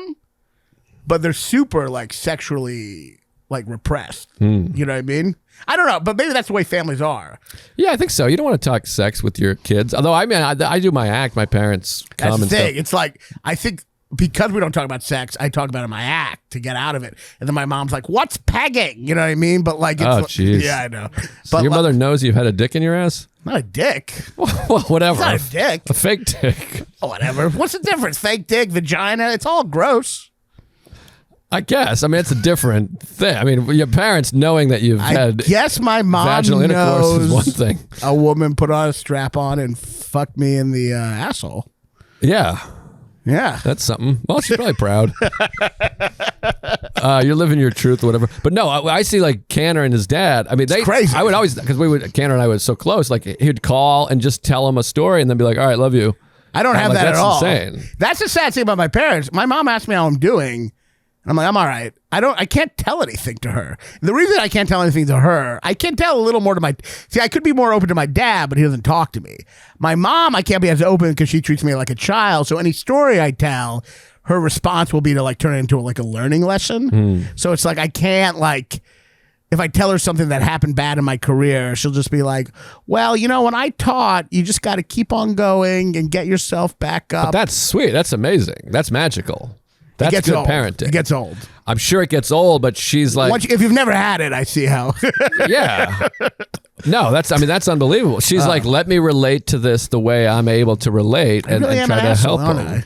Speaker 2: but they're super like sexually like repressed. You know what I mean? I don't know, but maybe that's the way families are.
Speaker 1: Yeah, I think so. You don't want to talk sex with your kids. Although, I mean, I do my act. My parents come and
Speaker 2: stuff.
Speaker 1: It's
Speaker 2: like, I think because we don't talk about sex, I talk about it in my act to get out of it. And then my mom's like, what's pegging? You know what I mean? But like, it's,
Speaker 1: oh, jeez.
Speaker 2: Yeah, I know.
Speaker 1: So
Speaker 2: but
Speaker 1: your mother knows you've had a dick in your ass?
Speaker 2: Not a dick.
Speaker 1: Well, whatever.
Speaker 2: It's not a dick.
Speaker 1: A fake dick.
Speaker 2: Oh, whatever. What's the difference? Fake dick, vagina? It's all gross.
Speaker 1: I guess. I mean, it's a different thing. I mean, your parents knowing that you've had
Speaker 2: guess my mom
Speaker 1: vaginal intercourse is one thing.
Speaker 2: A woman put on a strap on and fucked me in the asshole.
Speaker 1: Yeah.
Speaker 2: Yeah.
Speaker 1: That's something. Well, she's probably proud. You're living your truth or whatever. But no, I see like Canner and his dad. I mean, it's
Speaker 2: crazy.
Speaker 1: I would always, because Canner and I were so close, like he'd call and just tell him a story and then be like, all right, love you.
Speaker 2: I don't have that at all.
Speaker 1: That's insane.
Speaker 2: That's the sad thing about my parents. My mom asked me how I'm doing. I'm like, I'm all right. I can't tell anything to her. The reason I can't tell anything to her, I can tell a little more to I could be more open to my dad, but he doesn't talk to me. My mom, I can't be as open because she treats me like a child. So any story I tell, her response will be to like turn it into like a learning lesson. So it's like, I can't like, if I tell her something that happened bad in my career, she'll just be like, well, you know, when I taught, you just got to keep on going and get yourself back up.
Speaker 1: But that's sweet. That's amazing. That's magical. That's good parenting.
Speaker 2: It gets old.
Speaker 1: I'm sure it gets old, but she's like...
Speaker 2: if you've never had it, I see how.
Speaker 1: Yeah. No, that's unbelievable. She's like, let me relate to this the way I'm able to relate and try to help her.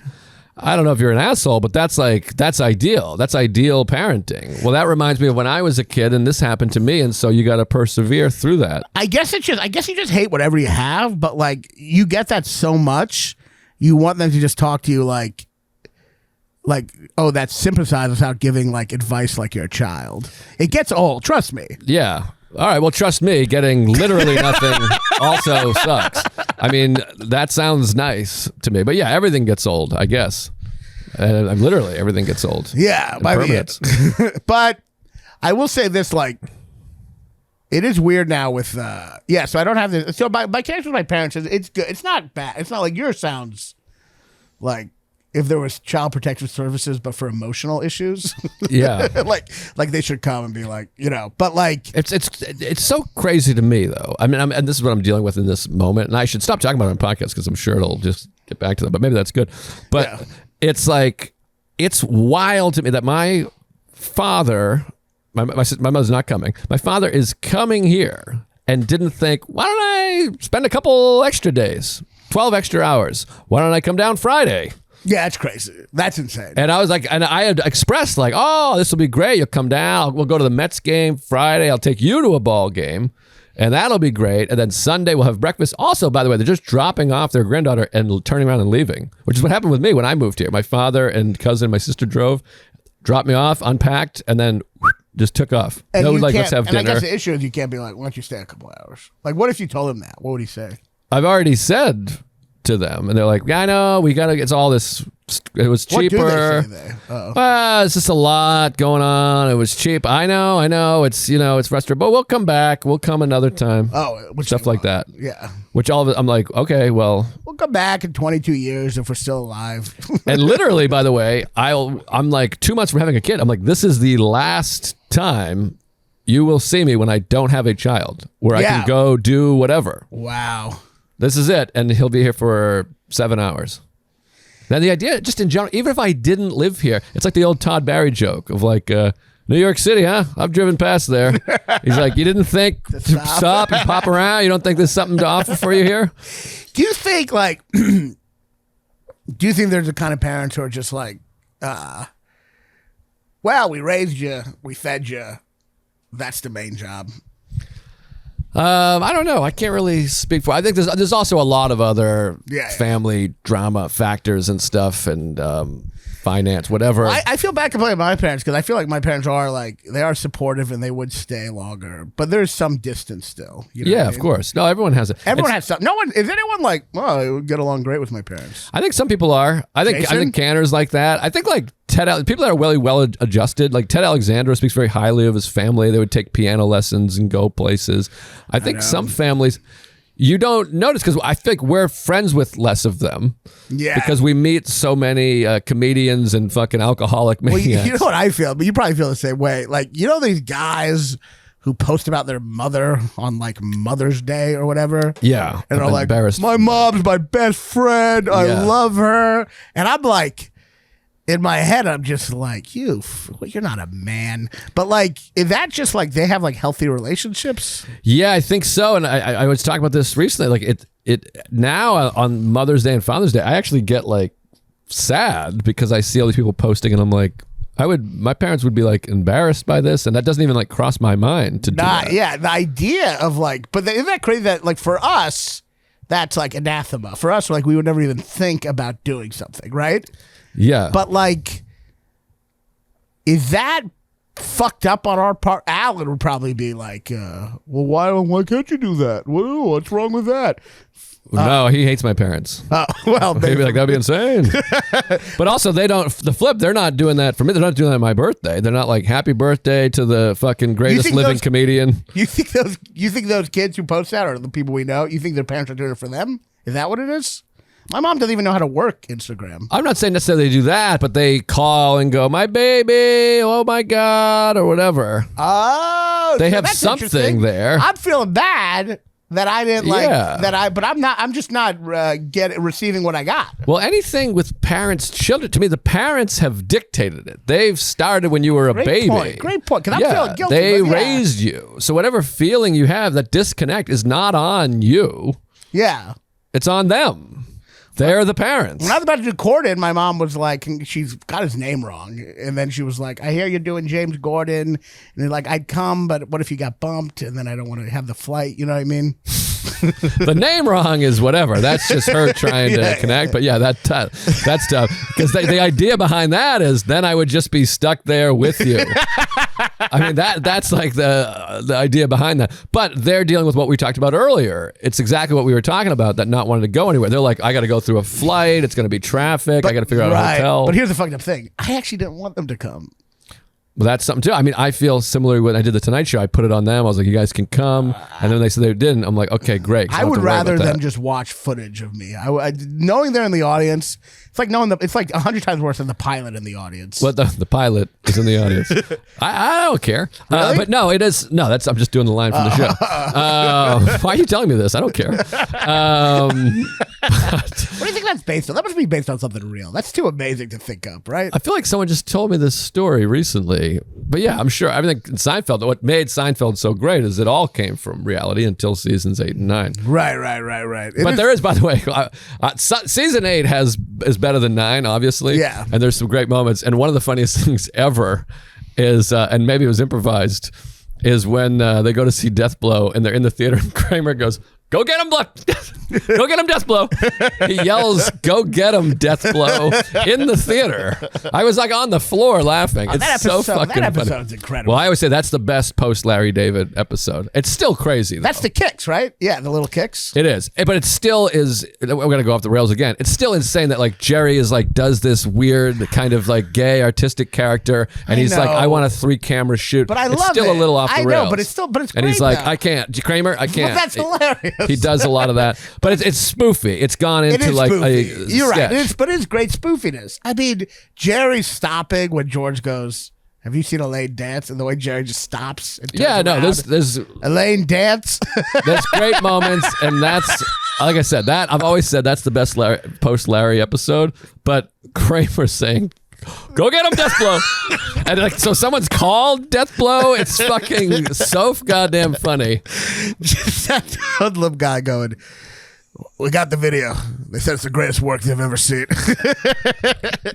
Speaker 1: I don't know if you're an asshole, but that's ideal. That's ideal parenting. Well, that reminds me of when I was a kid and this happened to me, and so you got to persevere through that.
Speaker 2: I guess you just hate whatever you have, but like you get that so much, you want them to just talk to you like, oh, that sympathizes without giving like advice like you're a child. It gets old, trust me.
Speaker 1: Yeah. All right, well, trust me, getting literally nothing also sucks. I mean, that sounds nice to me. But yeah, everything gets old, I guess. And literally everything gets old.
Speaker 2: Yeah, but I will say this, like, it is weird now with so I don't have this. So my connection with my parents it's good. It's not bad. It's not like yours sounds like if there was child protective services, but for emotional issues.
Speaker 1: Yeah,
Speaker 2: like they should come and be like, but like
Speaker 1: it's so crazy to me though. I mean, and this is what I'm dealing with in this moment, and I should stop talking about it on podcasts because I'm sure it'll just get back to them. But maybe that's good. But it's like it's wild to me that my father. My mother's not coming. My father is coming here and didn't think, why don't I spend a couple extra days, 12 extra hours? Why don't I come down Friday?
Speaker 2: Yeah, that's crazy. That's insane.
Speaker 1: And I was like, and I had expressed like, oh, this will be great. You'll come down. We'll go to the Mets game Friday. I'll take you to a ball game. And that'll be great. And then Sunday we'll have breakfast. Also, by the way, they're just dropping off their granddaughter and turning around and leaving, which is what happened with me when I moved here. My father and cousin, my sister drove, dropped me off, unpacked, and then just took off.
Speaker 2: And
Speaker 1: no, like, let's have dinner.
Speaker 2: And I guess the issue is you can't be like, why don't you stay a couple hours? Like, what if you told him that? What would he say?
Speaker 1: I've already said to them, and they're like, yeah, I know, we got to, it's all this, it was cheaper.
Speaker 2: What do they say?
Speaker 1: It's just a lot going on. It was cheap. I know. It's, it's frustrating, but we'll come back. We'll come another time. Stuff like that.
Speaker 2: Yeah.
Speaker 1: Which all of it, I'm like, okay, well.
Speaker 2: We'll come back in 22 years if we're still alive.
Speaker 1: And literally, by the way, I'm like 2 months from having a kid. I'm like, this is the last time you will see me when I don't have a child, where I can go do whatever.
Speaker 2: Wow.
Speaker 1: This is it. And he'll be here for 7 hours. Now, the idea, just in general, even if I didn't live here, it's like the old Todd Barry joke of like, New York City, huh? I've driven past there. He's like, you didn't think to stop and pop around? You don't think there's something to offer for you here?
Speaker 2: Do you think, like, do you think there's the kind of parents who are just like, well, we raised you, we fed you, that's the main job?
Speaker 1: I don't know. I can't really speak for. I think there's also a lot of other family drama factors and stuff, and finance, whatever.
Speaker 2: I feel bad complaining about my parents because I feel like my parents are like, they are supportive and they would stay longer, but there's some distance still. You know
Speaker 1: of course. No, everyone has it.
Speaker 2: Everyone has some. No one is anyone like, well, I would get along great with my parents.
Speaker 1: I think some people are. I think Canner's like that. I think like people that are really well adjusted, like Ted Alexandro speaks very highly of his family. They would take piano lessons and go places. I think some families you don't notice because I think we're friends with less of them. Yeah. Because we meet so many comedians and fucking alcoholic maniacs.
Speaker 2: Well, you know what I feel, but you probably feel the same way. Like, these guys who post about their mother on like Mother's Day or whatever.
Speaker 1: Yeah.
Speaker 2: And they're like, my mom's my best friend. I love her. And I'm like, in my head, I'm just like, you're not a man. But like, is that just like they have like healthy relationships?
Speaker 1: Yeah, I think so. And I was talking about this recently. Like it now on Mother's Day and Father's Day, I actually get like sad because I see all these people posting, and I'm like, my parents would be like embarrassed by this, and that doesn't even like cross my mind to do that.
Speaker 2: Yeah, the idea of like, but isn't that crazy that like for us, that's like anathema. For us, like we would never even think about doing something, right?
Speaker 1: Yeah.
Speaker 2: But like, is that fucked up on our part? Alan would probably be like, well, why can't you do that? What's wrong with that?
Speaker 1: No, he hates my parents.
Speaker 2: Well,
Speaker 1: he'd be like, that'd be insane. But also, they're not doing that for me. They're not doing that on my birthday. They're not like, happy birthday to the fucking greatest living comedian.
Speaker 2: You think those kids who post that are the people we know? You think their parents are doing it for them? Is that what it is? My mom doesn't even know how to work Instagram.
Speaker 1: I'm not saying necessarily they do that, but they call and go, my baby, oh my God, or whatever.
Speaker 2: Oh,
Speaker 1: they have something there.
Speaker 2: I'm feeling bad that I didn't but I'm just not receiving what I got.
Speaker 1: Well, anything with parents, children, to me, the parents have dictated it. They've started when you were a baby.
Speaker 2: Great point. Because I'm feeling guilty.
Speaker 1: They raised you. So whatever feeling you have, that disconnect is not on you.
Speaker 2: Yeah. It's
Speaker 1: on them. They're the parents.
Speaker 2: When I was about to do Corden, my mom was like, she's got his name wrong. And then she was like, I hear you're doing James Gordon. And they're like, I'd come, but what if you got bumped? And then I don't want to have the flight. You know what I mean?
Speaker 1: The name wrong is whatever. That's just her trying to connect. Yeah. But yeah, that's tough. Because the idea behind that is then I would just be stuck there with you. I mean, that's like the idea behind that. But they're dealing with what we talked about earlier. It's exactly what we were talking about, that not wanting to go anywhere. They're like, I got to go through a flight. It's going to be traffic. I got to figure out a hotel.
Speaker 2: But here's the fucked up thing. I actually didn't want them to come.
Speaker 1: Well, that's something too. I mean, I feel similarly when I did the Tonight Show. I put it on them. I was like, you guys can come. And then they said they didn't. I'm like, okay, great.
Speaker 2: I would rather them just watch footage of me. Knowing they're in the audience, it's like knowing it's like 100 times worse than the pilot in the audience.
Speaker 1: What the pilot is in the audience? I don't care.
Speaker 2: Really?
Speaker 1: But no, it is. No, I'm just doing the line from the show. Why are you telling me this? I don't care.
Speaker 2: What do you think that's based on? That must be based on something real. That's too amazing to think up, right?
Speaker 1: I feel like someone just told me this story recently. But yeah, I'm sure. I think Seinfeld, what made Seinfeld so great is it all came from reality until seasons 8 and 9.
Speaker 2: Right.
Speaker 1: But there is, by the way, season 8 is better than 9, obviously.
Speaker 2: Yeah.
Speaker 1: And there's some great moments. And one of the funniest things ever is, and maybe it was improvised, is when they go to see Death Blow and they're in the theater and Kramer goes, "Go get him, go get him, Death Blow." He yells, "Go get him, Death Blow," in the theater. I was like on the floor laughing. It's so fucking funny.
Speaker 2: That episode's incredible.
Speaker 1: Well, I always say that's the best post Larry David episode. It's still crazy, though.
Speaker 2: That's the kicks, right? Yeah, the little kicks.
Speaker 1: It is, but it still is. We're gonna go off the rails again. It's still insane that like Jerry is like does this weird kind of like gay artistic character, and he's like, I want a 3-camera shoot.
Speaker 2: But I
Speaker 1: it's
Speaker 2: love
Speaker 1: still
Speaker 2: it.
Speaker 1: a little off the rails.
Speaker 2: I know, but it's great.
Speaker 1: And he's like, I can't, Kramer, I can't.
Speaker 2: But that's hilarious.
Speaker 1: He does a lot of that, but it's spoofy. It's gone into like
Speaker 2: spoofy.
Speaker 1: a
Speaker 2: You're
Speaker 1: sketch.
Speaker 2: right, but it's great spoofiness. I mean, Jerry's stopping when George goes, "Have you seen Elaine dance?" And the way Jerry just stops. And turns around.
Speaker 1: There's
Speaker 2: Elaine dance.
Speaker 1: There's great moments, and that's like I said. That I've always said that's the best post Larry episode. But Kramer saying, "Go get him, Death Blow," and like so, someone's called Death Blow. It's fucking so goddamn funny.
Speaker 2: Just that hoodlum guy going, "We got the video. They said it's the greatest work they've ever seen."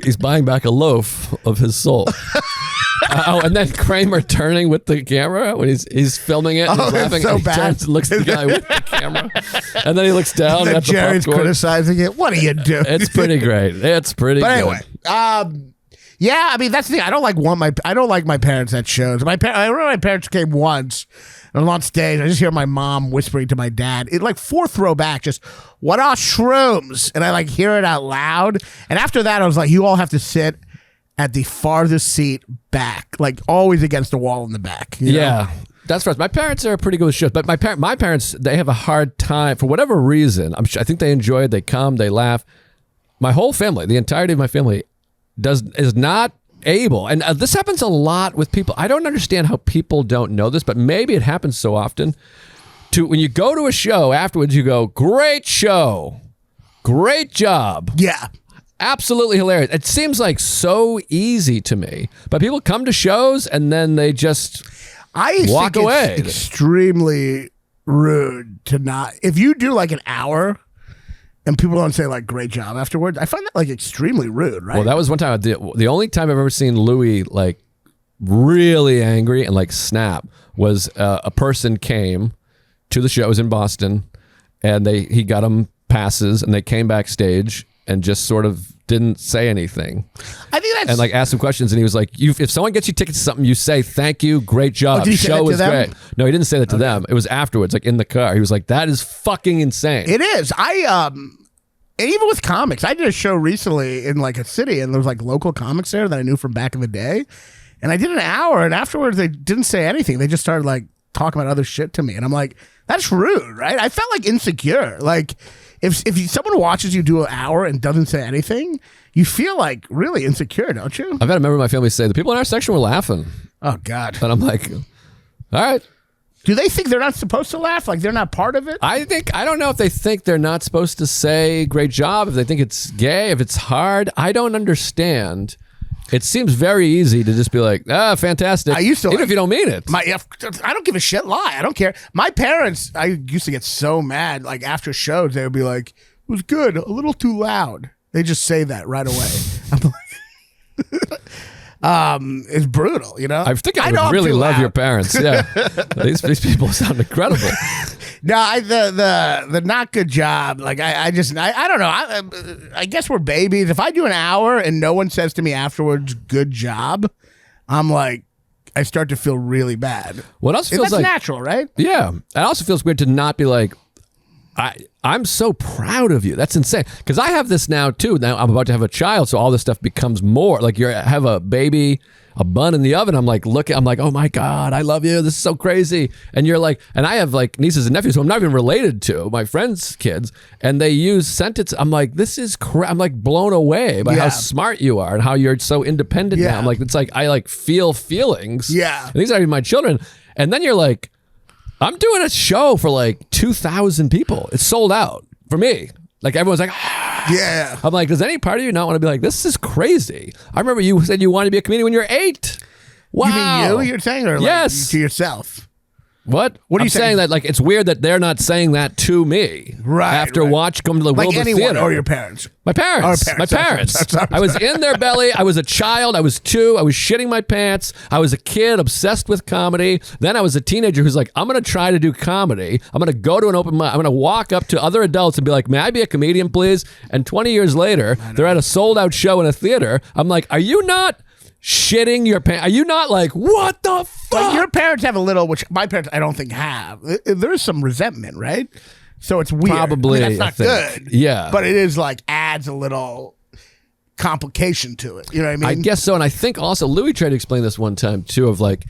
Speaker 1: He's buying back a loaf of his soul. And then Kramer turning with the camera when he's filming it and he's laughing,
Speaker 2: so
Speaker 1: and he
Speaker 2: bad.
Speaker 1: turns and looks at the guy with the camera, and then he looks down at the
Speaker 2: Jerry's
Speaker 1: popcorn.
Speaker 2: criticizing it. What are you doing?
Speaker 1: It's pretty great. It's pretty
Speaker 2: But
Speaker 1: good.
Speaker 2: anyway, yeah, I mean that's the thing. I don't like my parents at shows. I remember my parents came once, and I'm on stage. I just hear my mom whispering to my dad. It like 4th row back, just "What are shrooms?" And I like hear it out loud. And after that, I was like, "You all have to sit at the farthest seat back, like always against the wall in the back." You know?
Speaker 1: That's right. My parents are pretty good with shows, but my parents, they have a hard time for whatever reason. I think they enjoy it. They come, they laugh. My whole family, the entirety of my family, is not able, and this happens a lot with people. I don't understand how people don't know this, but maybe it happens so often. When you go to a show afterwards, you go, "Great show, great job."
Speaker 2: Yeah.
Speaker 1: Absolutely hilarious. It seems like so easy to me, but people come to shows and then they just walk away.
Speaker 2: It's extremely rude to not. If you do like an hour and people don't say like "great job" afterwards, I find that like extremely rude, right?
Speaker 1: Well, that was one time. The only time I've ever seen Louis like really angry and like snap was a person came to the show. It was in Boston, and he got them passes, and they came backstage and just sort of didn't say anything.
Speaker 2: I think that's...
Speaker 1: And like asked some questions, and he was like, if someone gets you tickets to something, you say, "Thank you, great job,
Speaker 2: did he say
Speaker 1: show
Speaker 2: that to
Speaker 1: was
Speaker 2: them?
Speaker 1: great." No, he didn't say that to them. It was afterwards, like in the car. He was like, "That is fucking insane."
Speaker 2: It is. Even with comics, I did a show recently in like a city, and there was like local comics there that I knew from back in the day. And I did an hour, and afterwards they didn't say anything. They just started like talking about other shit to me. And I'm like, that's rude, right? I felt like insecure. Like if someone watches you do an hour and doesn't say anything, you feel like really insecure, don't you?
Speaker 1: I've had a member of my family say, "The people in our section were laughing."
Speaker 2: Oh, God.
Speaker 1: And I'm like, all right.
Speaker 2: Do they think they're not supposed to laugh? Like they're not part of it?
Speaker 1: I don't know if they think they're not supposed to say "great job," if they think it's gay, if it's hard. I don't understand. It seems very easy to just be like, fantastic.
Speaker 2: I used to,
Speaker 1: even if you don't mean it.
Speaker 2: I don't give a shit. Lie. I don't care. My parents, I used to get so mad. Like after shows, they would be like, "It was good, a little too loud." They just say that right away. I'm like, it's brutal, you know.
Speaker 1: I think I would really love your parents. Yeah, these people sound incredible.
Speaker 2: No, the not good job. Like I don't know. I guess we're babies. If I do an hour and no one says to me afterwards, "good job," I'm like, I start to feel really bad.
Speaker 1: What else feels
Speaker 2: that's natural, right?
Speaker 1: Yeah. It also feels weird to not be like, I'm so proud of you. That's insane. Because I have this now too. Now I'm about to have a child, so all this stuff becomes more like you have a baby, a bun in the oven. I'm like, oh my God, I love you. This is so crazy. And you're like, and I have like nieces and nephews who I'm not even related to, my friends' kids, and they use sentences. I'm like, this is I'm like blown away by how smart you are and how you're so independent now. I'm like, it's like I like feel feelings.
Speaker 2: Yeah.
Speaker 1: And these are even my children. And then you're like, I'm doing a show for like 2,000 people. It's sold out for me. Like everyone's like,
Speaker 2: yeah.
Speaker 1: I'm like, does any part of you not want to be like, this is crazy? I remember you said you wanted to be a comedian when you were 8. Wow.
Speaker 2: You mean you're saying, or like
Speaker 1: yes.
Speaker 2: to yourself?
Speaker 1: What are you saying? That like it's weird that they're not saying that to me.
Speaker 2: Right.
Speaker 1: After come to the
Speaker 2: like
Speaker 1: Wilbur
Speaker 2: anyone
Speaker 1: Theater.
Speaker 2: or your parents.
Speaker 1: My parents. My parents. Sorry. I was in their belly. I was a child. I was 2. I was shitting my pants. I was a kid obsessed with comedy. Then I was a teenager who's like, I'm going to try to do comedy. I'm going to go to an open mic. I'm going to walk up to other adults and be like, may I be a comedian, please? And 20 years later, they're at a sold out show in a theater. I'm like, are you not shitting your pants? Are you not like, what the fuck?
Speaker 2: But your parents have a little, which my parents I don't think have. There is some resentment, right? So it's weird.
Speaker 1: Probably.
Speaker 2: I mean, that's not good.
Speaker 1: Yeah.
Speaker 2: But it is like adds a little complication to it. You know what I mean?
Speaker 1: I guess so. And I think also, Louis tried to explain this one time too, of like,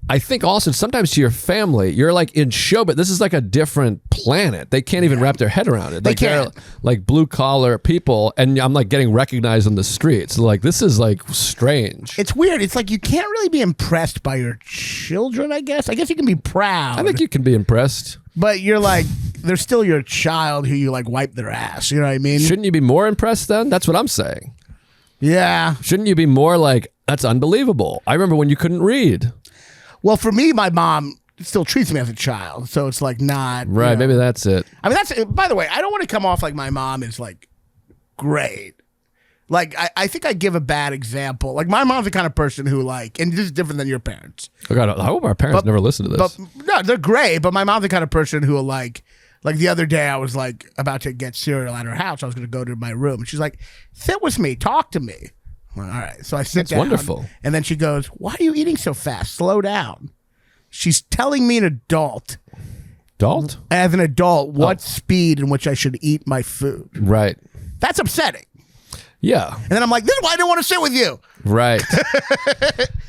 Speaker 1: I think also sometimes to your family, you're like in show, but this is like a different planet. They can't even wrap their head around it. Like they're like blue collar people, and I'm like getting recognized on the streets. Like this is like strange.
Speaker 2: It's weird. It's like you can't really be impressed by your children, I guess. I guess you can be proud.
Speaker 1: I think you can be impressed.
Speaker 2: But you're like, they're still your child who you like wipe their ass. You know what I mean?
Speaker 1: Shouldn't you be more impressed then? That's what I'm saying.
Speaker 2: Yeah.
Speaker 1: Shouldn't you be more like, that's unbelievable? I remember when you couldn't read.
Speaker 2: Well, for me, my mom still treats me as a child, so it's like not
Speaker 1: right. Maybe that's it.
Speaker 2: I mean, that's. By the way, I don't want to come off like my mom is like great. Like I think I give a bad example. Like my mom's the kind of person who like, and this is different than your parents.
Speaker 1: Oh God, I hope our parents never listen to this.
Speaker 2: But no, they're great. But my mom's the kind of person who will like the other day I was like about to get cereal at her house. I was going to go to my room, and she's like, "Sit with me, talk to me." All right, so I sit down.
Speaker 1: Wonderful.
Speaker 2: And then she goes, "Why are you eating so fast? Slow down." She's telling me as an adult, what speed in which I should eat my food.
Speaker 1: Right.
Speaker 2: That's upsetting.
Speaker 1: Yeah.
Speaker 2: And then I'm like, this is why I don't want to sit with you.
Speaker 1: Right.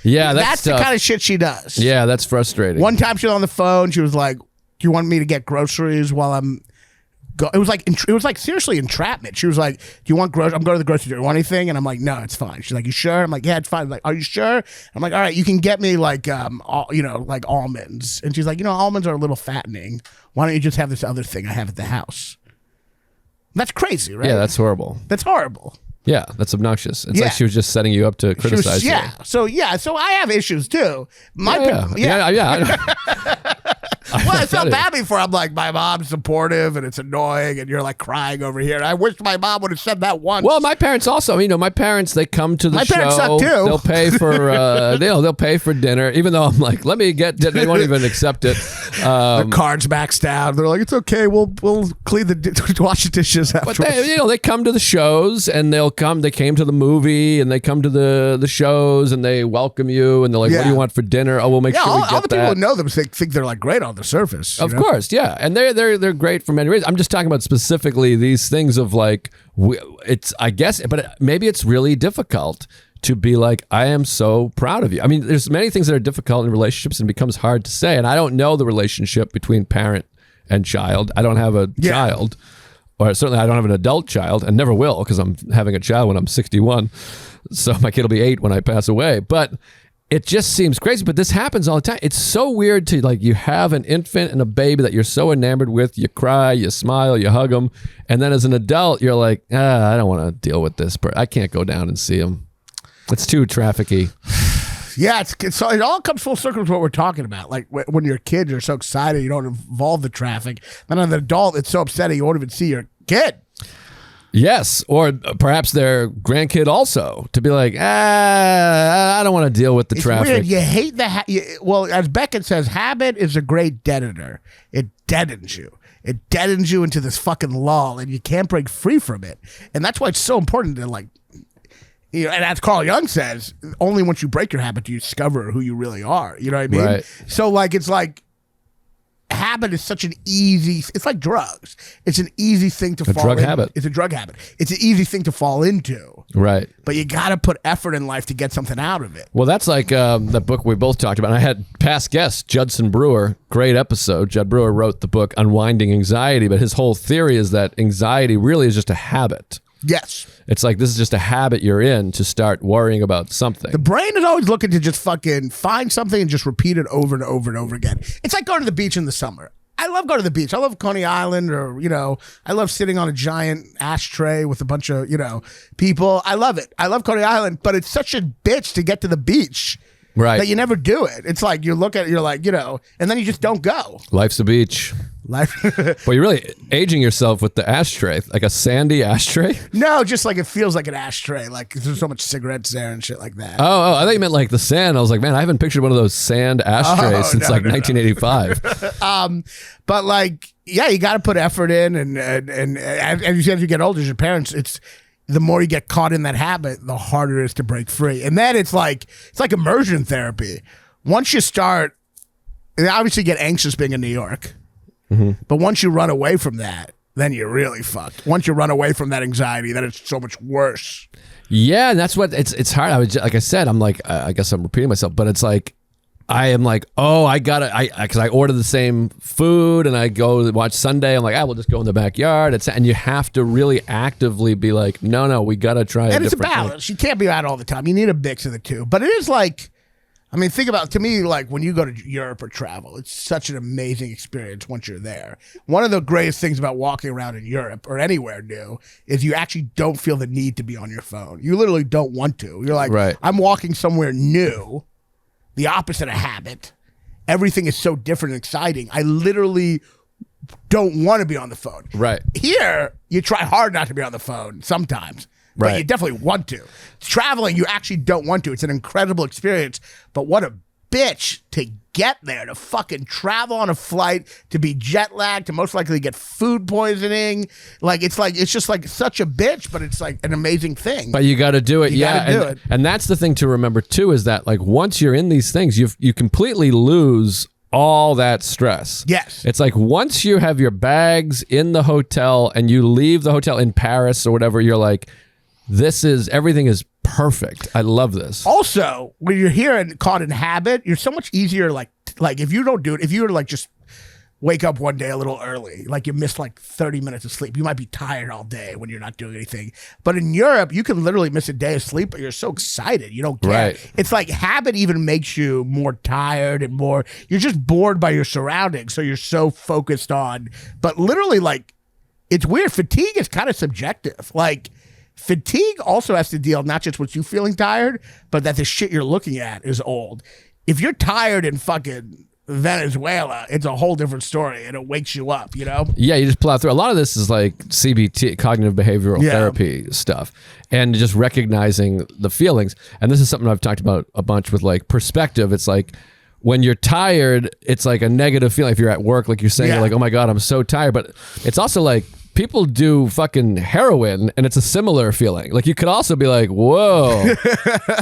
Speaker 1: Yeah, that's
Speaker 2: the kind of shit she does.
Speaker 1: Yeah, that's frustrating.
Speaker 2: One time she was on the phone. She was like, "Do you want me to get groceries while I'm?" It was like seriously entrapment. She was like, "Do you want groceries? I'm going to the grocery store. You want anything?" And I'm like, "No, it's fine." She's like, "You sure?" I'm like, "Yeah, it's fine." I'm like, "Are you sure?" I'm like, "All right, you can get me like like almonds." And she's like, "Almonds are a little fattening. Why don't you just have this other thing I have at the house?" That's crazy, right?
Speaker 1: Yeah, that's horrible.
Speaker 2: That's horrible.
Speaker 1: Yeah, that's obnoxious. It's like she was just setting you up to criticize you.
Speaker 2: So I have issues too. Well, I felt bad before. I'm like, my mom's supportive and it's annoying, and you're like crying over here. I wish my mom would have said that once.
Speaker 1: Well, my parents also. My parents, they come to the show.
Speaker 2: My parents suck too.
Speaker 1: They'll pay for they'll pay for dinner, even though I'm like, let me get dinner. They won't even accept it.
Speaker 2: The cards backs down. They're like, it's okay. We'll clean wash the dishes afterwards.
Speaker 1: But they come to the shows, and they came to the movie, and they come to the shows, and they welcome you, and they're like, what do you want for dinner? Oh, we'll make sure we get that.
Speaker 2: All the people who know them think they're like great on the surface.
Speaker 1: Of course, yeah, and they're great for many reasons. I'm just talking about specifically these things of like, it's, I guess, but maybe it's really difficult to be like, I am so proud of you. I mean, there's many things that are difficult in relationships and it becomes hard to say, and I don't know the relationship between parent and child. I don't have a child. Or certainly I don't have an adult child, and never will, because I'm having a child when I'm 61. So my kid will be 8 when I pass away. But it just seems crazy. But this happens all the time. It's so weird to, like, you have an infant and a baby that you're so enamored with. You cry, you smile, you hug them. And then as an adult, you're like, I don't want to deal with this. I can't go down and see him. It's too trafficky.
Speaker 2: Yeah, it all comes full circle to what we're talking about. Like when you're a kid, you're so excited you don't involve the traffic. Then as an adult, it's so upsetting you won't even see your kid.
Speaker 1: Yes, or perhaps their grandkid also, to be like, I don't want to deal with the traffic.
Speaker 2: Weird. You hate well, as Beckett says, habit is a great deadener. It deadens you. It deadens you into this fucking lull, and you can't break free from it. And that's why it's so important to, like, You know, and as Carl Jung says, only once you break your habit do you discover who you really are. You know what I mean?
Speaker 1: Right.
Speaker 2: So like, it's like, habit is such an easy, it's like drugs. It's an easy thing to fall into.
Speaker 1: Habit.
Speaker 2: It's a drug habit. It's an easy thing to fall into.
Speaker 1: Right.
Speaker 2: But you got to put effort in life to get something out of it.
Speaker 1: Well, that's like the book we both talked about. I had past guest, Judson Brewer, great episode. Judd Brewer wrote the book Unwinding Anxiety, but his whole theory is that anxiety really is just a habit.
Speaker 2: Yes.
Speaker 1: It's like this is just a habit you're in to start worrying about something.
Speaker 2: The brain is always looking to just fucking find something and just repeat it over and over and over again. It's like going to the beach in the summer. I love going to the beach. I love Coney Island, or, you know, I love sitting on a giant ashtray with a bunch of, you know, people. I love it. I love Coney Island, but it's such a bitch to get to the beach.
Speaker 1: Right.
Speaker 2: That you never do it. It's like you look at it, you're like, you know, and then you just don't go.
Speaker 1: Life's a beach. Well, you're really aging yourself with the ashtray, like a sandy ashtray.
Speaker 2: No, just like it feels like an ashtray. Like there's so much cigarettes there and shit like that.
Speaker 1: Oh, I thought you meant like the sand. I was like, man, I haven't pictured one of those sand ashtrays since 1985.
Speaker 2: But like, yeah, you got to put effort in, and as you said, as you get older, as your parents, it's the more you get caught in that habit, the harder it is to break free. And then it's like immersion therapy. Once you start, you obviously get anxious being in New York. Mm-hmm. But once you run away from that, then you're really fucked. Once you run away from that anxiety, then it's so much worse.
Speaker 1: Yeah, and that's what it's hard. I was like I said, I'm like, I guess I'm repeating myself, but it's like I am like, oh, because I order the same food and I go watch Sunday. I'm like, we'll just go in the backyard. And you have to really actively be like, no, we got to try.
Speaker 2: And it's a balance. You can't be out all the time. You need a mix of the two. But it is like, I mean, think about, to me, like when you go to Europe or travel, it's such an amazing experience once you're there. One of the greatest things about walking around in Europe or anywhere new is you actually don't feel the need to be on your phone. You literally don't want to. You're like, right. I'm walking somewhere new, the opposite of habit. Everything is so different and exciting. I literally don't want to be on the phone.
Speaker 1: Right.
Speaker 2: Here, you try hard not to be on the phone sometimes. But you definitely want to. Traveling, you actually don't want to. It's an incredible experience. But what a bitch to get there, to fucking travel on a flight, to be jet lagged, to most likely get food poisoning. It's just like such a bitch, but it's like an amazing thing.
Speaker 1: But you got to do it.
Speaker 2: You gotta do it.
Speaker 1: And that's the thing to remember too, is that like once you're in these things, you completely lose all that stress.
Speaker 2: Yes.
Speaker 1: It's like once you have your bags in the hotel and you leave the hotel in Paris or whatever, you're like, everything is perfect. I love this.
Speaker 2: Also, when you're here and caught in habit, you're so much easier. Like if you don't do it, if you were to like just wake up one day a little early, like you missed like 30 minutes of sleep, you might be tired all day when you're not doing anything. But in Europe, you can literally miss a day of sleep, but you're so excited. You don't care.
Speaker 1: Right.
Speaker 2: It's like habit even makes you more tired and more, you're just bored by your surroundings. So you're so focused on, but literally like, it's weird. Fatigue is kind of subjective. Like, fatigue also has to deal not just with you feeling tired, but that the shit you're looking at is old. If you're tired in fucking Venezuela, it's a whole different story, and it wakes you up, you know?
Speaker 1: Yeah, you just plow through. A lot of this is like CBT, cognitive behavioral therapy stuff, and just recognizing the feelings. And this is something I've talked about a bunch with like perspective. It's like when you're tired, it's like a negative feeling. If you're at work, like you're saying, you're like, oh my God, I'm so tired. But it's also like, people do fucking heroin and it's a similar feeling. Like you could also be like, whoa,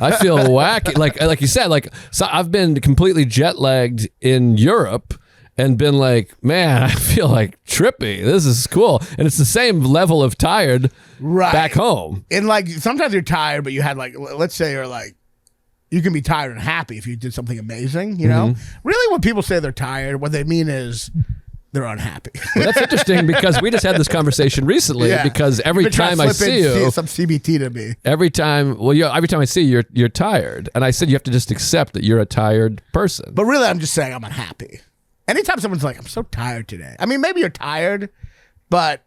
Speaker 1: I feel wacky. Like you said, like so I've been completely jet lagged in Europe and been like, man, I feel like trippy. This is cool. And it's the same level of tired back home.
Speaker 2: And like sometimes you're tired, but you had like, let's say you're like, you can be tired and happy if you did something amazing, you know? Really when people say they're tired, what they mean is they're unhappy.
Speaker 1: Well, that's interesting because we just had this conversation recently because every time I see you,
Speaker 2: some CBT to me.
Speaker 1: Every time I see you, you're tired. And I said you have to just accept that you're a tired person.
Speaker 2: But really, I'm just saying I'm unhappy. Anytime someone's like, I'm so tired today. I mean, maybe you're tired, but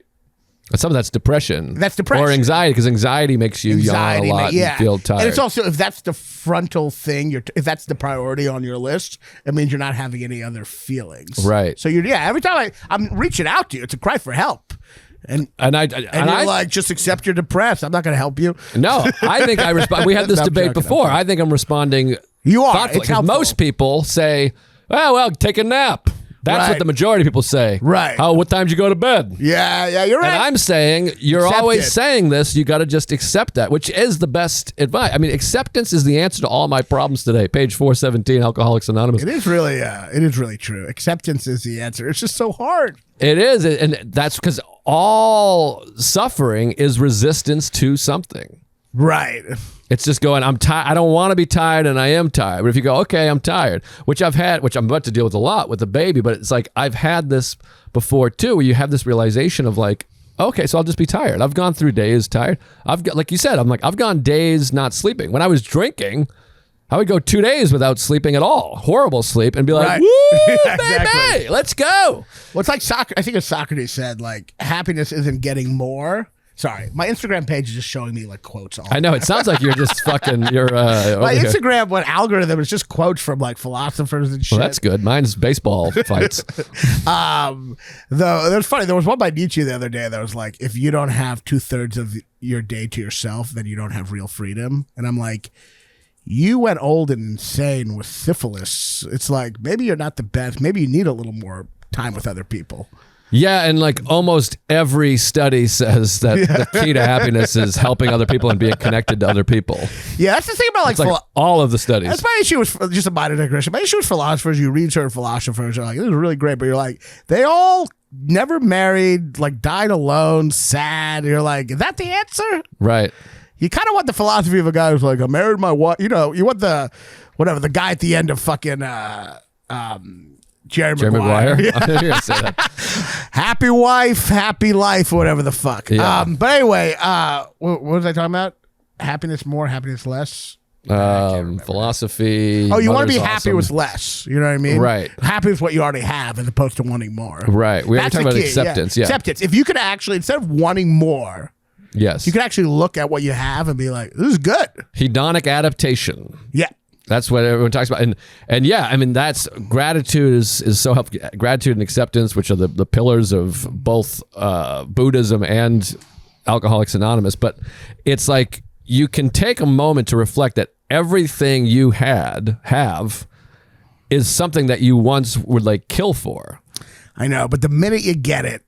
Speaker 1: some of that's depression.
Speaker 2: That's depression.
Speaker 1: Or anxiety, because anxiety makes you yawn a lot and feel tired.
Speaker 2: And it's also, if that's the frontal thing, if that's the priority on your list, it means you're not having any other feelings.
Speaker 1: Right.
Speaker 2: So every time I'm reaching out to you, it's a cry for help. And you're like, just accept you're depressed. I'm not going to help you.
Speaker 1: No, I think I respond. We had this debate before. I think I'm responding
Speaker 2: You are.
Speaker 1: thoughtfully. Most people say, well, take a nap. That's what the majority of people say.
Speaker 2: Right.
Speaker 1: What time did you go to bed?
Speaker 2: Yeah, you're right.
Speaker 1: And I'm saying, you're
Speaker 2: Accept
Speaker 1: always
Speaker 2: it.
Speaker 1: saying this, you got to just accept that, which is the best advice. I mean, acceptance is the answer to all my problems today. Page 417, Alcoholics Anonymous.
Speaker 2: It is really true. Acceptance is the answer. It's just so hard.
Speaker 1: It is, and that's because all suffering is resistance to something.
Speaker 2: Right.
Speaker 1: It's just going, I'm tired. I don't want to be tired, and I am tired. But if you go, okay, I'm tired, which I'm about to deal with a lot with the baby, but it's like I've had this before too, where you have this realization of like, okay, so I'll just be tired. I've gone through days tired. I've got, like you said, I've gone days not sleeping. When I was drinking, I would go 2 days without sleeping at all, horrible sleep, and be like,
Speaker 2: right.
Speaker 1: woo,
Speaker 2: Exactly.
Speaker 1: baby, let's go.
Speaker 2: Well, it's like I think it's Socrates said, like, happiness isn't getting more. Sorry, my Instagram page is just showing me like quotes.
Speaker 1: I know, it sounds like you're just fucking, my
Speaker 2: Instagram algorithm is just quotes from like philosophers and shit.
Speaker 1: Well, that's good. Mine's baseball fights.
Speaker 2: Though it was funny. There was one by Nietzsche the other day that was like, if you don't have 2/3 of your day to yourself, then you don't have real freedom. And I'm like, you went old and insane with syphilis. It's like, maybe you're not the best. Maybe you need a little more time with other people.
Speaker 1: Yeah, and like almost every study says that the key to happiness is helping other people and being connected to other people.
Speaker 2: Yeah, that's the thing about
Speaker 1: like all of the studies.
Speaker 2: That's my issue with just a minor digression. My issue with philosophers, you read certain philosophers, you're like, this is really great, but you're like, they all never married, like died alone, sad. You're like, is that the answer?
Speaker 1: Right.
Speaker 2: You kind of want the philosophy of a guy who's like, I married my wife. You know, you want the guy at the end of fucking Jerry Maguire.
Speaker 1: Yeah. I knew you were gonna say that.
Speaker 2: Happy wife, happy life, whatever the fuck.
Speaker 1: Yeah.
Speaker 2: But anyway, what was I talking about? Happiness more, happiness less?
Speaker 1: Philosophy.
Speaker 2: Oh, you want to be happy
Speaker 1: awesome.
Speaker 2: with less. You know what I mean?
Speaker 1: Right.
Speaker 2: Happy with what you already have as opposed to wanting more.
Speaker 1: Right. We were
Speaker 2: That's
Speaker 1: talking
Speaker 2: the
Speaker 1: about
Speaker 2: key,
Speaker 1: acceptance. Yeah.
Speaker 2: Acceptance. If you could actually, instead of wanting more,
Speaker 1: Yes.
Speaker 2: you could actually look at what you have and be like, this is good.
Speaker 1: Hedonic adaptation.
Speaker 2: Yeah.
Speaker 1: That's what everyone talks about. And yeah, I mean, that's gratitude is so helpful. Gratitude and acceptance, which are the pillars of both Buddhism and Alcoholics Anonymous. But it's like you can take a moment to reflect that everything you have is something that you once would like kill for.
Speaker 2: I know, but the minute you get it,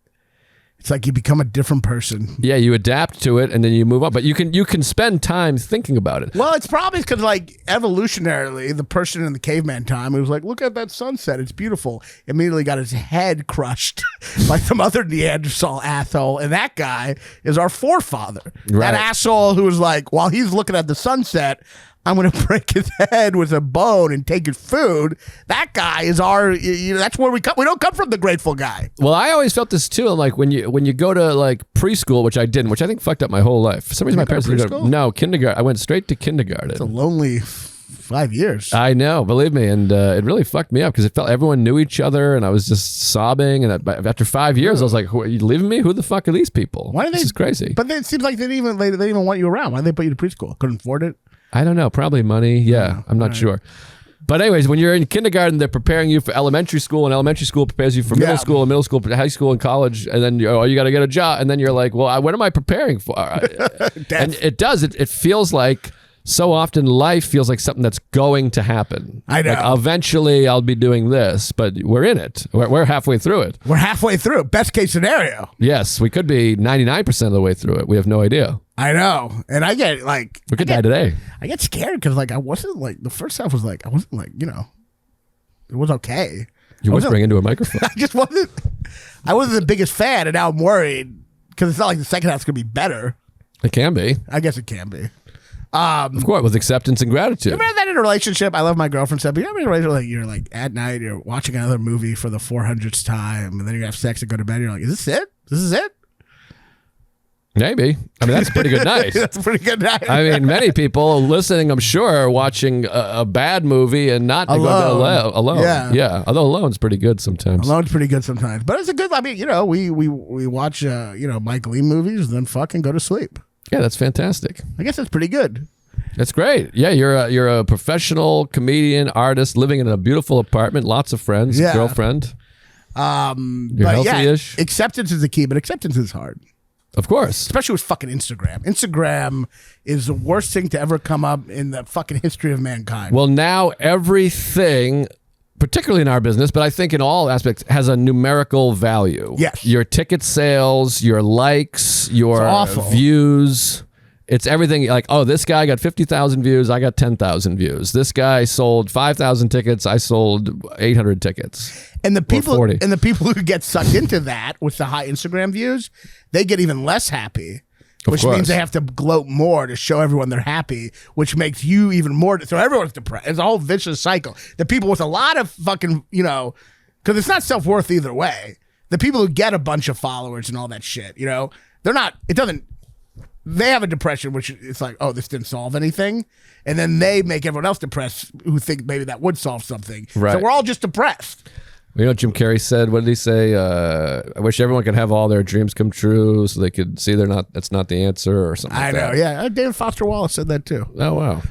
Speaker 2: it's like you become a different person.
Speaker 1: Yeah, you adapt to it and then you move on. But you can spend time thinking about it.
Speaker 2: Well, it's probably because, like, evolutionarily, the person in the caveman time who was like, look at that sunset, it's beautiful, immediately got his head crushed by some other Neanderthal asshole. And that guy is our forefather.
Speaker 1: Right.
Speaker 2: That asshole who was like, while he's looking at the sunset, I'm going to break his head with a bone and take his food. That guy is our, that's where we come. We don't come from the grateful guy.
Speaker 1: Well, I always felt this too. Like when you go to like preschool, which I didn't, which I think fucked up my whole life. For some reason, my parents didn't go. No, kindergarten. I went straight to kindergarten.
Speaker 2: It's a lonely 5 years.
Speaker 1: I know, believe me, and it really fucked me up because it felt everyone knew each other, and I was just sobbing. And after 5 years, I was like, "Are you leaving me? Who the fuck are these people? This is crazy."
Speaker 2: But it seems like they didn't even want you around. Why did they put you to preschool? Couldn't afford it.
Speaker 1: I don't know. Probably money. Yeah, I'm not sure. But anyways, when you're in kindergarten, they're preparing you for elementary school, and elementary school prepares you for middle school, and middle school, high school, and college, and then you got to get a job, and then you're like, well, what am I preparing for? And it does. It feels like so often life feels like something that's going to happen.
Speaker 2: I know.
Speaker 1: Like eventually I'll be doing this, but we're in it. We're halfway through it.
Speaker 2: We're halfway through. Best case scenario.
Speaker 1: Yes, we could be 99% of the way through it. We have no idea.
Speaker 2: I know. And I get like...
Speaker 1: We could die today.
Speaker 2: I get scared because like I wasn't like... The first half was like... I wasn't like, it was okay.
Speaker 1: You're whispering into a microphone.
Speaker 2: I just wasn't... I wasn't the biggest fan, and now I'm worried because it's not like the second half's going to be better.
Speaker 1: It can be.
Speaker 2: I guess it can be.
Speaker 1: Of course, with acceptance and gratitude.
Speaker 2: Remember that in a relationship? I love my girlfriend stuff, but you ever in a relationship, like you're like at night, you're watching another movie for the 400th time, and then you have sex and go to bed, and you're like, is this it? This is it?
Speaker 1: Maybe. I mean, that's a pretty good night.
Speaker 2: That's a pretty good night.
Speaker 1: I mean, many people listening, I'm sure, are watching a bad movie and not to go to bed alone. Yeah. Although alone's pretty good sometimes.
Speaker 2: Alone's pretty good sometimes. But it's a good, I mean, we watch, Mike Lee movies and then fucking go to sleep.
Speaker 1: Yeah, that's fantastic.
Speaker 2: I guess that's pretty good. That's
Speaker 1: great. Yeah, you're a professional comedian, artist, living in a beautiful apartment, lots of friends, girlfriend. You're healthy-ish.
Speaker 2: Acceptance is the key, but acceptance is hard.
Speaker 1: Of course.
Speaker 2: Especially with fucking Instagram. Instagram is the worst thing to ever come up in the fucking history of mankind.
Speaker 1: Well, now everything particularly in our business, but I think in all aspects, has a numerical value.
Speaker 2: Yes.
Speaker 1: Your ticket sales, your likes, your views. It's everything. Like, oh, this guy got 50,000 views. I got 10,000 views. This guy sold 5,000 tickets. I sold 800 tickets.
Speaker 2: And the people who get sucked into that with the high Instagram views, they get even less happy. Which means they have to gloat more to show everyone they're happy, which makes you even more. So everyone's depressed. It's a whole vicious cycle. The people with a lot of fucking, because it's not self-worth either way. The people who get a bunch of followers and all that shit, they're not, they have a depression, which it's like, oh, this didn't solve anything. And then they make everyone else depressed who think maybe that would solve something. Right. So we're all just depressed.
Speaker 1: You know what Jim Carrey said? What did he say? I wish everyone could have all their dreams come true so they could see that's not the answer or something like that.
Speaker 2: Yeah. David Foster Wallace said that too.
Speaker 1: Oh, wow.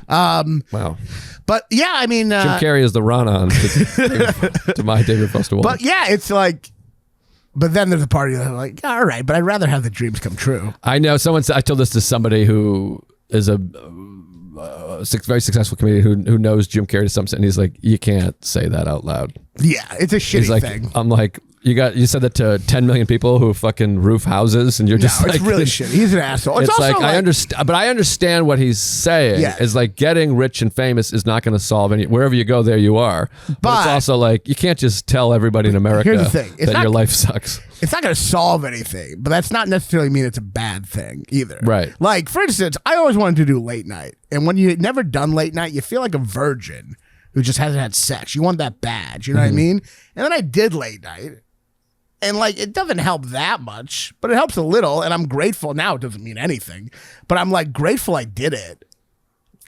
Speaker 1: Wow.
Speaker 2: But yeah, I mean...
Speaker 1: Jim Carrey is the Raanan to my David Foster Wallace.
Speaker 2: But yeah, it's like... But then there's a party that's like, all right, but I'd rather have the dreams come true.
Speaker 1: I know. I told this to somebody who is a very successful comedian who knows Jim Carrey to some extent, and he's like, you can't say that out loud.
Speaker 2: Yeah, it's a shitty thing.
Speaker 1: I'm like, you said that to 10 million people who fucking roof houses, and you're just
Speaker 2: it's really shitty. He's an asshole. It's also
Speaker 1: like I understand, but I understand what he's saying. Yeah. Is like getting rich and famous is not going to solve any. Wherever you go, there you are. But it's also like you can't just tell everybody in America that your life sucks.
Speaker 2: It's not going to solve anything, but that's not necessarily mean it's a bad thing either.
Speaker 1: Right.
Speaker 2: Like, for instance, I always wanted to do late night. And when you've never done late night, you feel like a virgin who just hasn't had sex. You want that badge. You know what I mean? And then I did late night. And, like, it doesn't help that much, but it helps a little. And I'm grateful. Now it doesn't mean anything. But I'm, like, grateful I did it.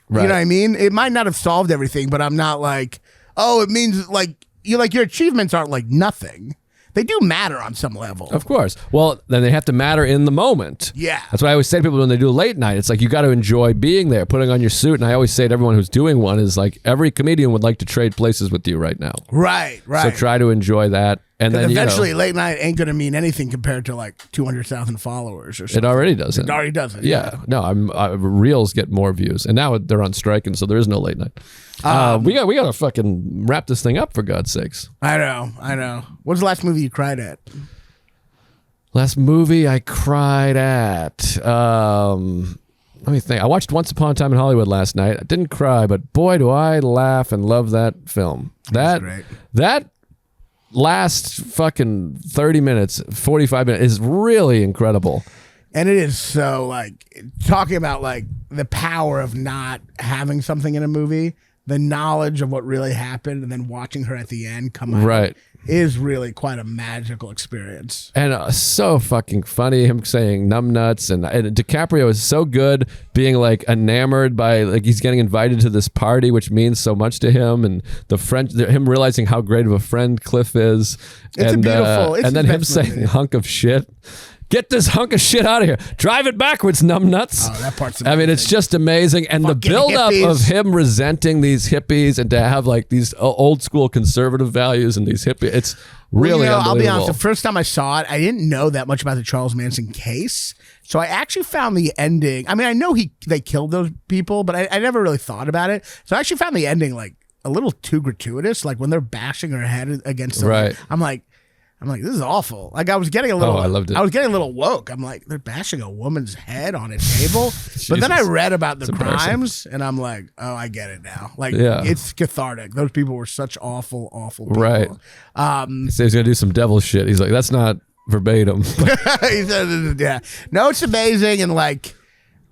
Speaker 2: Right. You know what I mean? It might not have solved everything, but I'm not like, oh, it means, like, your achievements aren't, like, nothing. They do matter on some level.
Speaker 1: Of course. Well, then they have to matter in the moment.
Speaker 2: Yeah.
Speaker 1: That's why I always say to people when they do late night, it's like you got to enjoy being there, putting on your suit. And I always say to everyone who's doing one is like every comedian would like to trade places with you right now.
Speaker 2: Right.
Speaker 1: So try to enjoy that. And then
Speaker 2: eventually late night ain't going to mean anything compared to like 200,000 followers or something.
Speaker 1: It already doesn't.
Speaker 2: It already doesn't.
Speaker 1: Yeah. No, Reels get more views. And now they're on strike, and so there is no late night. We got to fucking wrap this thing up, for God's sakes.
Speaker 2: I know. What's the last movie you cried at?
Speaker 1: Last movie I cried at. Let me think. I watched Once Upon a Time in Hollywood last night. I didn't cry, but boy, do I laugh and love that film.
Speaker 2: That's great.
Speaker 1: That last fucking 30 minutes, 45 minutes is really incredible.
Speaker 2: And it is so, like, talking about, like, the power of not having something in a movie, the knowledge of what really happened, and then watching her at the end come out is really quite a magical experience.
Speaker 1: And so fucking funny, him saying numbnuts, and DiCaprio is so good being, like, enamored by, like, he's getting invited to this party, which means so much to him, and him realizing how great of a friend Cliff is.
Speaker 2: It's beautiful.
Speaker 1: And then him saying hunk of shit. Get this hunk of shit out of here. Drive it backwards, numbnuts.
Speaker 2: Oh, that part's amazing.
Speaker 1: I mean, it's just amazing. And the buildup of him resenting these hippies and to have like these old school conservative values and these hippies, it's really unbelievable.
Speaker 2: I'll be honest, the first time I saw it, I didn't know that much about the Charles Manson case. So I actually found the ending. I mean, I know they killed those people, but I never really thought about it. So I actually found the ending like a little too gratuitous. Like when they're bashing her head against something. I'm like, this is awful. Like I was getting a little,
Speaker 1: I loved it.
Speaker 2: I was getting a little woke. I'm like, they're bashing a woman's head on a table. But then I read about the crimes and I'm like, oh, I get it now. Like it's cathartic. Those people were such awful, awful people.
Speaker 1: Right. He said he's going to do some devil shit. He's like, that's not verbatim.
Speaker 2: He said, yeah. No, it's amazing. And like,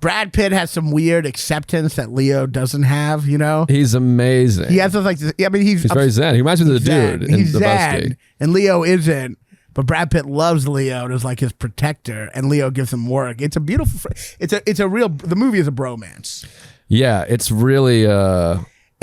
Speaker 2: Brad Pitt has some weird acceptance that Leo doesn't have, you know?
Speaker 1: He's amazing.
Speaker 2: He has like, I mean, he's
Speaker 1: very zen. He reminds me of the dude in
Speaker 2: he's
Speaker 1: the
Speaker 2: zen, and Leo isn't. But Brad Pitt loves Leo as like his protector, and Leo gives him work. It's a beautiful, it's a real, the movie is a bromance.
Speaker 1: Yeah, it's really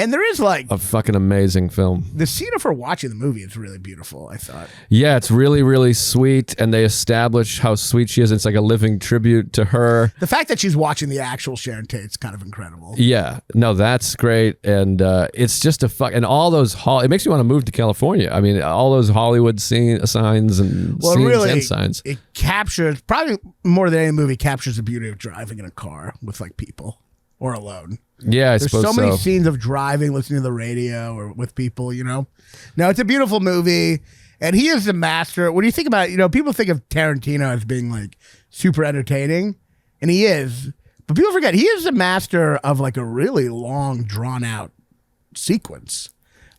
Speaker 2: and there is like
Speaker 1: a fucking amazing film.
Speaker 2: The scene of her watching the movie is really beautiful, I thought.
Speaker 1: Yeah, it's really, really sweet, and they establish how sweet she is. It's like a living tribute to her.
Speaker 2: The fact that she's watching the actual Sharon Tate's kind of incredible.
Speaker 1: Yeah, no, that's great, and it's just and all those it makes me want to move to California. I mean, all those Hollywood signs and signs.
Speaker 2: It captures, probably more than any movie, captures the beauty of driving in a car with like people. or alone.
Speaker 1: Yeah, I
Speaker 2: There's
Speaker 1: suppose
Speaker 2: so many scenes of driving, listening to the radio, or with people. No, it's a beautiful movie, and he is the master. When you think about it, people think of Tarantino as being like super entertaining, and he is. But people forget he is the master of like a really long, drawn out sequence.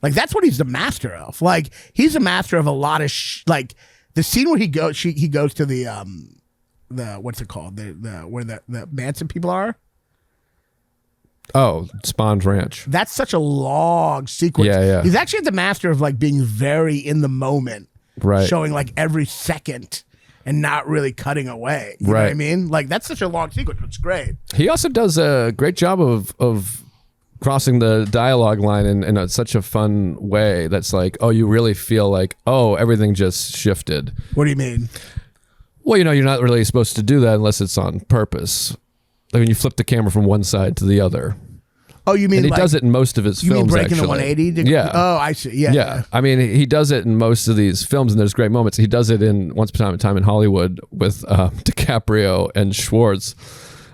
Speaker 2: Like that's what he's the master of. Like he's a master of a lot of like the scene where he goes to the what's it called where the Manson people are.
Speaker 1: Oh, Spawn's Ranch.
Speaker 2: That's such a long sequence.
Speaker 1: Yeah.
Speaker 2: He's actually the master of like being very in the moment,
Speaker 1: right?
Speaker 2: Showing like every second. And not really cutting away. You know what I mean? Like, that's such a long sequence. It's great.
Speaker 1: He also does a great job of crossing the dialogue line in such a fun way that's like, oh, you really feel like, oh, everything just shifted.
Speaker 2: What do you mean?
Speaker 1: Well, you're not really supposed to do that unless it's on purpose. Like when you flip the camera from one side to the other.
Speaker 2: Oh, you mean
Speaker 1: and he does it in most of his films,
Speaker 2: You mean breaking
Speaker 1: actually.
Speaker 2: the 180?
Speaker 1: Yeah.
Speaker 2: Oh, I see. Yeah.
Speaker 1: I mean, he does it in most of these films, and there's great moments. He does it in Once Upon a Time in Hollywood with DiCaprio and Schwartz,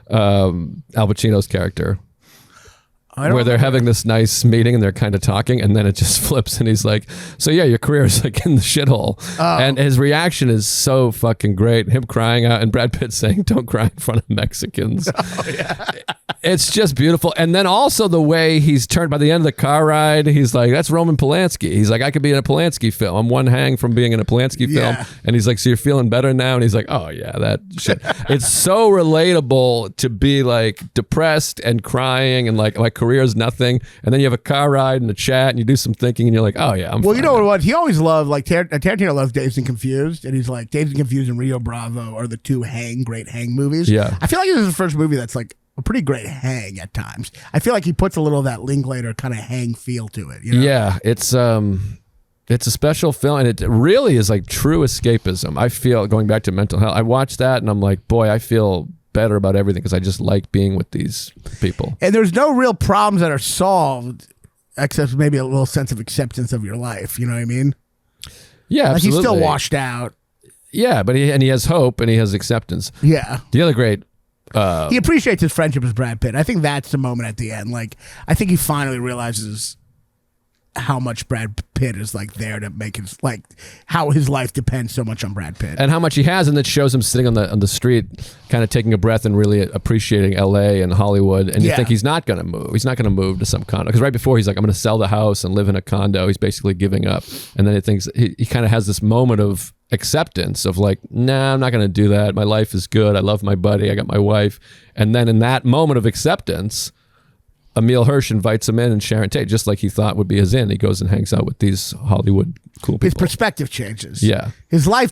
Speaker 1: Al Pacino's character. Where they're having this nice meeting and they're kind of talking, and then it just flips and he's like, so yeah, your career is like in the shithole. Oh. And his reaction is so fucking great. Him crying out and Brad Pitt saying, don't cry in front of Mexicans. Oh, yeah. It's just beautiful. And then also the way he's turned by the end of the car ride, he's like, that's Roman Polanski. He's like, I could be in a Polanski film. I'm one hang from being in a Polanski film. And he's like, so you're feeling better now? And he's like, oh yeah, that shit. It's so relatable to be like depressed and crying and like, my career is nothing. And then you have a car ride and a chat and you do some thinking and you're like, oh yeah, I'm fine.
Speaker 2: You know what? He always loved, like Tarantino loves Dazed and Confused. And he's like, Dazed and Confused and Rio Bravo are the two great hang movies.
Speaker 1: Yeah.
Speaker 2: I feel like this is the first movie that's like a pretty great hang at times. I feel like he puts a little of that Linklater kind of hang feel to it.
Speaker 1: Yeah, it's a special film, and it really is like true escapism. I feel, going back to Mental Health, I watched that and I'm like, boy, I feel better about everything because I just like being with these people.
Speaker 2: And there's no real problems that are solved except maybe a little sense of acceptance of your life. You know what I mean?
Speaker 1: Yeah,
Speaker 2: like
Speaker 1: absolutely.
Speaker 2: He's still washed out.
Speaker 1: Yeah, but he has hope and he has acceptance.
Speaker 2: Yeah.
Speaker 1: The other great...
Speaker 2: he appreciates his friendship with Brad Pitt. I think that's the moment at the end. Like, I think he finally realizes how much Brad Pitt is like there to make his, like, how his life depends so much on Brad Pitt
Speaker 1: and how much he has, and that shows him sitting on the street, kind of taking a breath and really appreciating LA and Hollywood. And you think he's not going to move. He's not going to move to some condo because right before he's like, I'm going to sell the house and live in a condo. He's basically giving up, and then he thinks he kind of has this moment of acceptance of like, nah, I'm not going to do that. My life is good. I love my buddy. I got my wife. And then in that moment of acceptance, Emile Hirsch invites him in, and Sharon Tate, just like he thought would be his in. He goes and hangs out with these Hollywood cool people.
Speaker 2: His perspective changes.
Speaker 1: Yeah.
Speaker 2: His life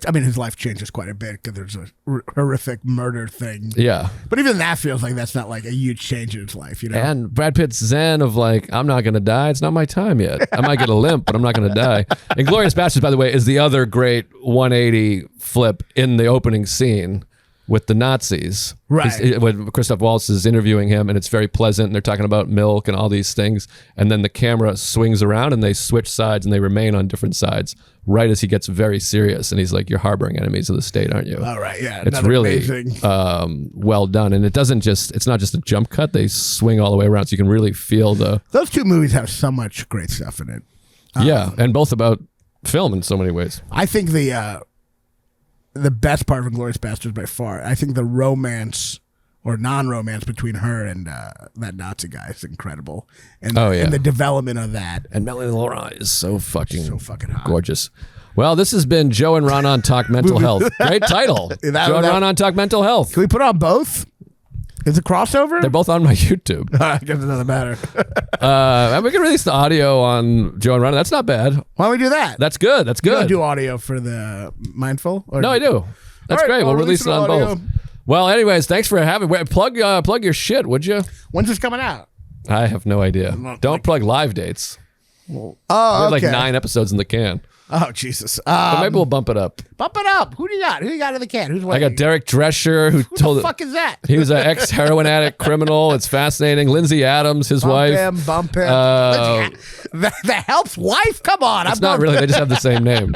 Speaker 2: changes quite a bit because there's a horrific murder thing.
Speaker 1: Yeah.
Speaker 2: But even that feels like that's not like a huge change in his life,
Speaker 1: And Brad Pitt's zen of like, I'm not going to die. It's not my time yet. I might get a limp, but I'm not going to die. And Glorious Bastards, by the way, is the other great 180 flip in the opening scene with the Nazis.
Speaker 2: Right.
Speaker 1: When Christoph Waltz is interviewing him, and it's very pleasant, and they're talking about milk and all these things, and then the camera swings around and they switch sides and they remain on different sides right as he gets very serious, and he's like, you're harboring enemies of the state, aren't you?
Speaker 2: All right, yeah.
Speaker 1: It's really well done, and it's not just a jump cut. They swing all the way around, so you can really feel
Speaker 2: those two movies have so much great stuff in it.
Speaker 1: And both about film in so many ways.
Speaker 2: I think the best part of Inglourious Basterds by far, I think the romance or non-romance between her and that Nazi guy is incredible. And, and the development of that.
Speaker 1: And Melanie Laurent is so fucking
Speaker 2: hot.
Speaker 1: Gorgeous. Well, this has been Joe and Raanan Talk Mental Health. Great title. Joe and Raanan Talk Mental Health.
Speaker 2: Can we put on both? Is it crossover?
Speaker 1: They're both on my YouTube.
Speaker 2: I guess it doesn't matter.
Speaker 1: We can release the audio on Joe and Raanan. That's not bad.
Speaker 2: Why don't we do that?
Speaker 1: That's good. That's good.
Speaker 2: You don't do audio for the Mindful?
Speaker 1: No, I do. That's great. We'll release it on both. Well, anyways, thanks for having me. Plug your shit, would you?
Speaker 2: When's this coming out?
Speaker 1: I have no idea. Don't plug live dates.
Speaker 2: Oh,
Speaker 1: we have like 9 episodes in the can.
Speaker 2: Oh, Jesus.
Speaker 1: But maybe we'll bump it up.
Speaker 2: Bump it up. Who do you got? Who you got in the can? Who's waiting?
Speaker 1: I got Derek Drescher, who told
Speaker 2: the fuck is that?
Speaker 1: He was an ex-heroin addict criminal. It's fascinating. Lindsay Adams, his wife.
Speaker 2: Bump him. The Help's wife? Come on.
Speaker 1: It's not really. They just have the same name.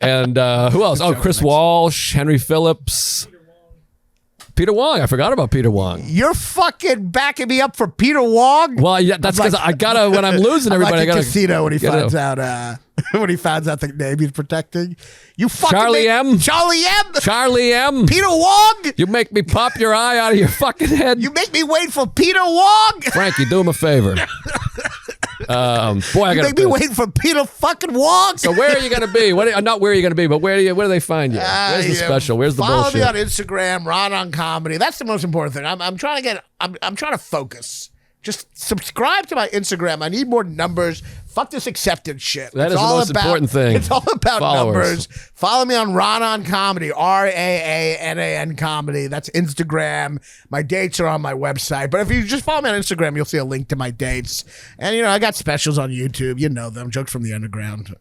Speaker 1: And who else? Oh, Chris Walsh, Henry Phillips. Peter Wong. I forgot about Peter Wong.
Speaker 2: You're fucking backing me up for Peter Wong?
Speaker 1: Well, yeah, that's because I gotta, when I'm losing everybody,
Speaker 2: like
Speaker 1: I gotta.
Speaker 2: Casino when he finds out, when he finds out the name he's protecting. You fucking
Speaker 1: Charlie M.
Speaker 2: Charlie M. Peter Wong.
Speaker 1: You make me pop your eye out of your fucking head.
Speaker 2: You make me wait for Peter Wong.
Speaker 1: Frankie, do him a favor. Boy, I gotta
Speaker 2: make me wait for Peter fucking Wong.
Speaker 1: So where are you gonna be? Not where are you gonna be, but where do they find you? Where's the special? Where's the bullshit?
Speaker 2: Follow me on Instagram, Raanan Comedy. That's the most important thing. I'm trying to focus. Just subscribe to my Instagram. I need more numbers. Fuck this acceptance shit.
Speaker 1: That is the most important thing.
Speaker 2: It's all about numbers. Follow me on Raanan Comedy, Raanan Comedy. That's Instagram. My dates are on my website. But if you just follow me on Instagram, you'll see a link to my dates. And, I got specials on YouTube. You know them. Jokes from the Underground.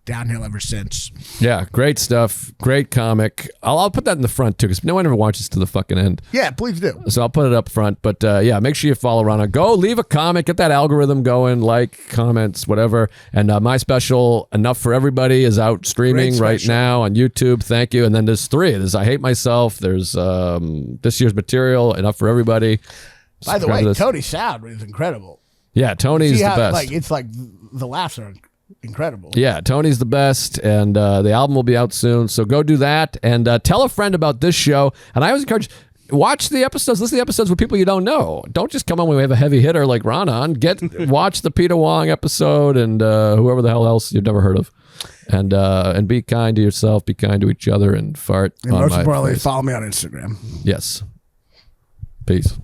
Speaker 2: Downhill ever since.
Speaker 1: Yeah, great stuff. Great comic. I'll put that in the front, too, because no one ever watches to the fucking end.
Speaker 2: Yeah, please do.
Speaker 1: So I'll put it up front. But, yeah, make sure you follow Raanan. Go leave a comment. Get that algorithm going. Like, comments, whatever. And my special, Enough for Everybody, is out streaming right now on YouTube. Thank you. And then there's 3. There's I Hate Myself. There's this year's material, Enough for Everybody.
Speaker 2: By the way, Tony's sound is incredible.
Speaker 1: Yeah, Tony's the best.
Speaker 2: It's like the laughs are incredible.
Speaker 1: Yeah, Tony's the best, and the album will be out soon. So go do that, and tell a friend about this show. And I always encourage, watch the episodes, listen to the episodes with people you don't know. Don't just come on when we have a heavy hitter like Raanan. Watch the Peter Wong episode and whoever the hell else you've never heard of. And be kind to yourself, be kind to each other, and fart.
Speaker 2: And most importantly, follow me on Instagram.
Speaker 1: Yes. Peace.